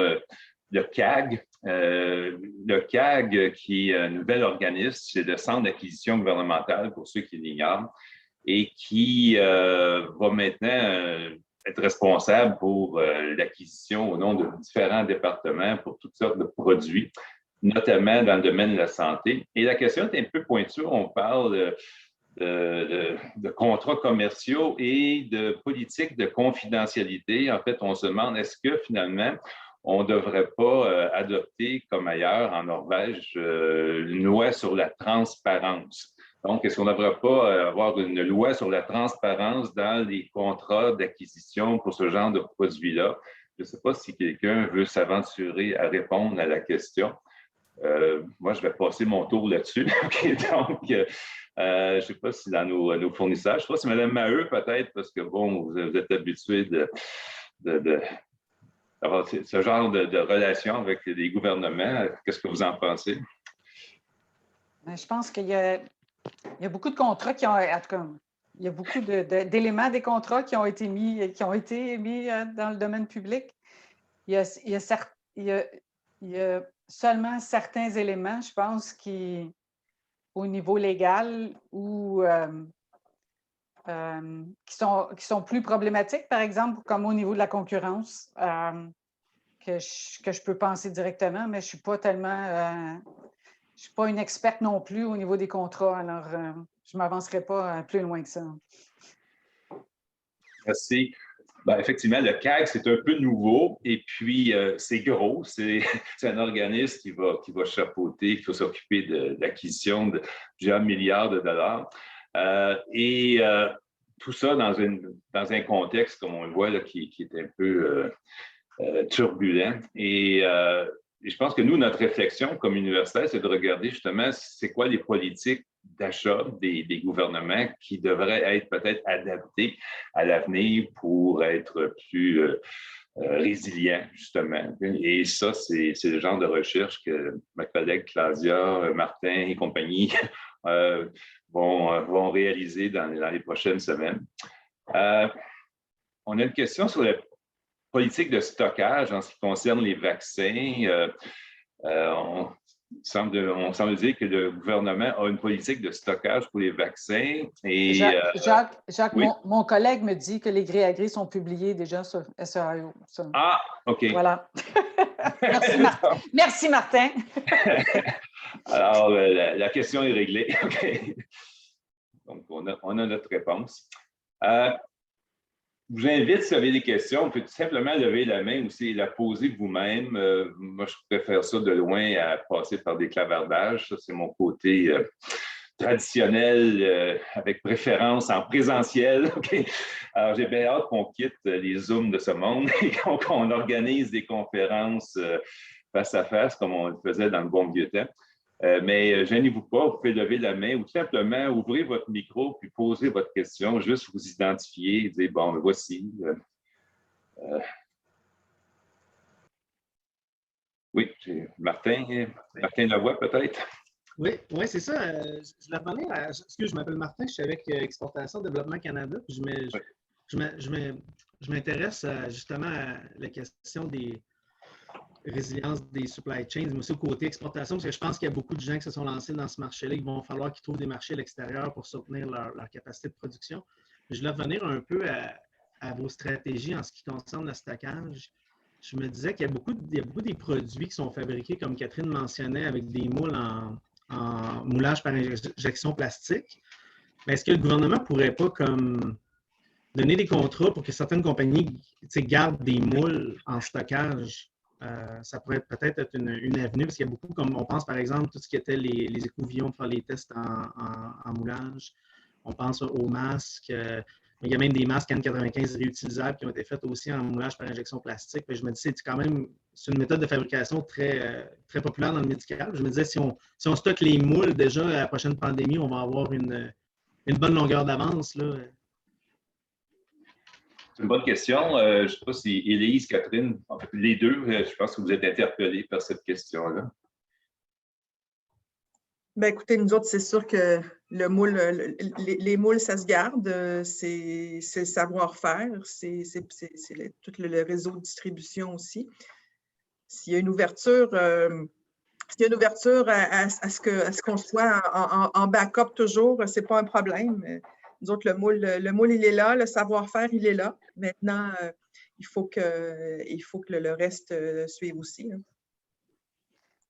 le CAG. Le CAG, qui est un nouvel organisme, c'est le Centre d'acquisition gouvernementale, pour ceux qui l'ignorent, et qui va maintenant être responsable pour l'acquisition au nom de différents départements pour toutes sortes de produits, notamment dans le domaine de la santé. Et la question est un peu pointue. On parle de contrats commerciaux et de politique de confidentialité. En fait, on se demande, est-ce que finalement, on ne devrait pas adopter, comme ailleurs en Norvège, une loi sur la transparence? Donc, est-ce qu'on ne devrait pas avoir une loi sur la transparence dans les contrats d'acquisition pour ce genre de produits-là? Je ne sais pas si quelqu'un veut s'aventurer à répondre à la question. Moi, je vais passer mon tour là-dessus. Okay, donc, je ne sais pas si dans nos fournisseurs, je ne sais pas si Mme Maheu peut-être, parce que bon, vous êtes habitué d'avoir ce genre de relation avec les gouvernements. Qu'est-ce que vous en pensez? Je pense qu'il y a beaucoup de contrats qui ont, en tout cas, il y a beaucoup d'éléments des contrats qui ont été mis dans le domaine public. Il y a seulement certains éléments, je pense, qui, au niveau légal ou qui sont plus problématiques, par exemple, comme au niveau de la concurrence, que je peux penser directement, mais je ne suis pas tellement... je ne suis pas une experte non plus au niveau des contrats, alors je ne m'avancerai pas plus loin que ça. Merci. Ben, effectivement, le CAG, c'est un peu nouveau et puis c'est gros. C'est un organisme qui va chapeauter, qui va s'occuper de l'acquisition de plusieurs milliards de dollars. Tout ça dans un contexte, comme on le voit, là, qui est un peu turbulent. Et je pense que nous, notre réflexion comme universitaire, c'est de regarder justement c'est quoi les politiques d'achat des gouvernements qui devraient être peut-être adaptées à l'avenir pour être plus résilients, justement. Et ça, c'est le genre de recherche que ma collègue Claudia, Martin et compagnie vont réaliser dans les prochaines semaines. On a une question sur la politique de stockage en ce qui concerne les vaccins. On semble dire que le gouvernement a une politique de stockage pour les vaccins. Et, Jacques, oui. mon collègue me dit que les gré à gré sont publiés déjà sur SEIO. Ah, OK. Voilà. Merci, Martin. Alors, la question est réglée. OK. Donc, on a notre réponse. Je vous invite, si vous avez des questions, vous pouvez tout simplement lever la main ou la poser vous-même. Moi, je préfère ça de loin à passer par des clavardages. Ça, c'est mon côté traditionnel, avec préférence en présentiel. Okay? Alors, j'ai bien hâte qu'on quitte les Zooms de ce monde et qu'on organise des conférences face à face, comme on le faisait dans le bon vieux temps. Mais gênez-vous pas, vous pouvez lever la main ou tout simplement ouvrir votre micro puis poser votre question, juste vous identifier et dire, bon, voici. Oui, Martin Lavoie, peut-être? Oui, c'est ça. Je l'attendais à... Excusez, je m'appelle Martin, je suis avec Exportation Développement Canada. Puis je m'intéresse justement à la question des résilience des supply chains, mais aussi au côté exportation, parce que je pense qu'il y a beaucoup de gens qui se sont lancés dans ce marché-là. Il va falloir qu'ils trouvent des marchés à l'extérieur pour soutenir leur capacité de production. Je voulais revenir un peu à vos stratégies en ce qui concerne le stockage. Je me disais qu'il y a beaucoup des produits qui sont fabriqués, comme Catherine mentionnait, avec des moules en moulage par injection plastique. Mais est-ce que le gouvernement ne pourrait pas comme donner des contrats pour que certaines compagnies gardent des moules en stockage? Ça pourrait peut-être être une avenue, parce qu'il y a beaucoup, comme on pense par exemple, tout ce qui était les écouvillons pour faire les tests en moulage. On pense aux masques, Il y a même des masques N95 réutilisables qui ont été faits aussi en moulage par injection plastique. Je me dis c'est quand même une méthode de fabrication très, très populaire dans le médical. Je me disais, si on stocke les moules déjà à la prochaine pandémie, on va avoir une bonne longueur d'avance. C'est une bonne question. Je ne sais pas si Élise, Catherine, en fait, les deux, je pense que vous êtes interpellés par cette question-là. Ben, écoutez, nous autres, c'est sûr que le moule, les moules, ça se garde, c'est le savoir-faire, c'est tout le réseau de distribution aussi. S'il y a une ouverture, à ce qu'on soit en backup toujours, ce n'est pas un problème. Nous autres, le moule, il est là, le savoir-faire, il est là. Maintenant, il faut que le reste suive aussi.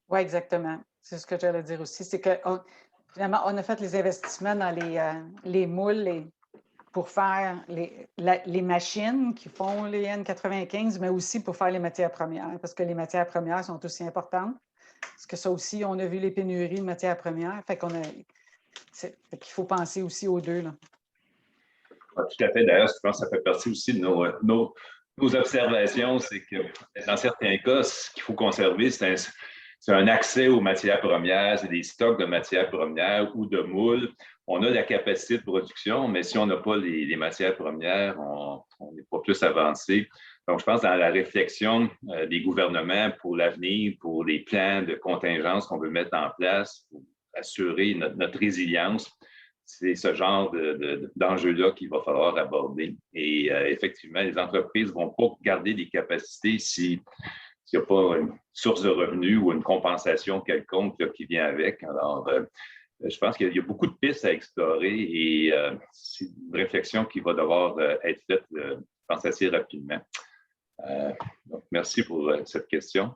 Oui, exactement. C'est ce que j'allais dire aussi. C'est que finalement, on a fait les investissements dans les moules pour faire les machines qui font les N95, mais aussi pour faire les matières premières, parce que les matières premières sont aussi importantes. Parce que ça aussi, on a vu les pénuries de matières premières. Fait qu'il faut penser aussi aux deux. Là. Tout à fait. D'ailleurs, je pense que ça fait partie aussi de nos observations. C'est que dans certains cas, ce qu'il faut conserver, c'est un accès aux matières premières, c'est des stocks de matières premières ou de moules. On a la capacité de production, mais si on n'a pas les matières premières, on n'est pas plus avancé. Donc, je pense dans la réflexion des gouvernements pour l'avenir, pour les plans de contingence qu'on veut mettre en place pour assurer notre résilience, c'est ce genre d'enjeu-là qu'il va falloir aborder. Et effectivement, les entreprises ne vont pas garder des capacités s'il n'y a pas une source de revenus ou une compensation quelconque là, qui vient avec. Alors, je pense qu'il y a beaucoup de pistes à explorer et c'est une réflexion qui va devoir être faite, je pense, assez rapidement. Donc, merci pour cette question.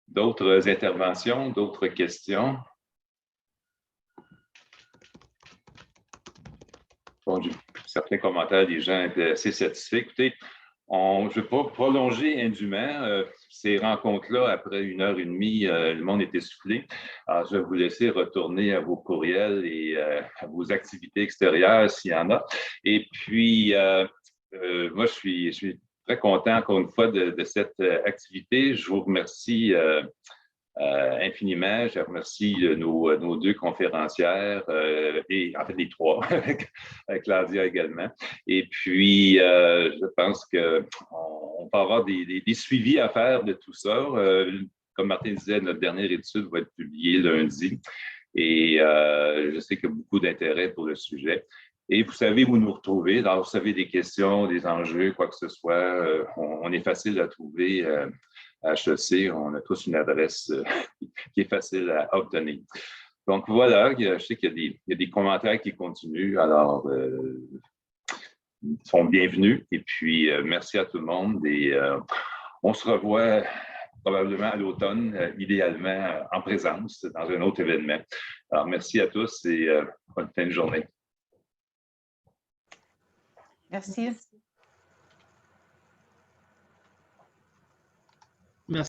D'autres interventions, d'autres questions? Bon, j'ai vu certains commentaires des gens étaient assez satisfaits. Écoutez, je ne vais pas prolonger indûment ces rencontres-là. Après 1h30, le monde est essoufflé. Alors, je vais vous laisser retourner à vos courriels et à vos activités extérieures s'il y en a. Et puis, moi, je suis très content, encore une fois, de cette activité. Je vous remercie infiniment. Je remercie nos deux conférencières et en fait les trois, avec Claudia également. Et puis, je pense qu'on peut avoir des suivis à faire de tout ça. Comme Martin disait, notre dernière étude va être publiée lundi. Et je sais qu'il y a beaucoup d'intérêt pour le sujet. Et vous savez où nous retrouver. Alors, vous savez des questions, des enjeux, quoi que ce soit. On est facile à trouver. À HEC, on a tous une adresse qui est facile à obtenir. Donc voilà, je sais qu'il y a des commentaires qui continuent, alors ils sont bienvenus. Et puis, merci à tout le monde et on se revoit probablement à l'automne, idéalement en présence dans un autre événement. Alors merci à tous et bonne fin de journée. Merci.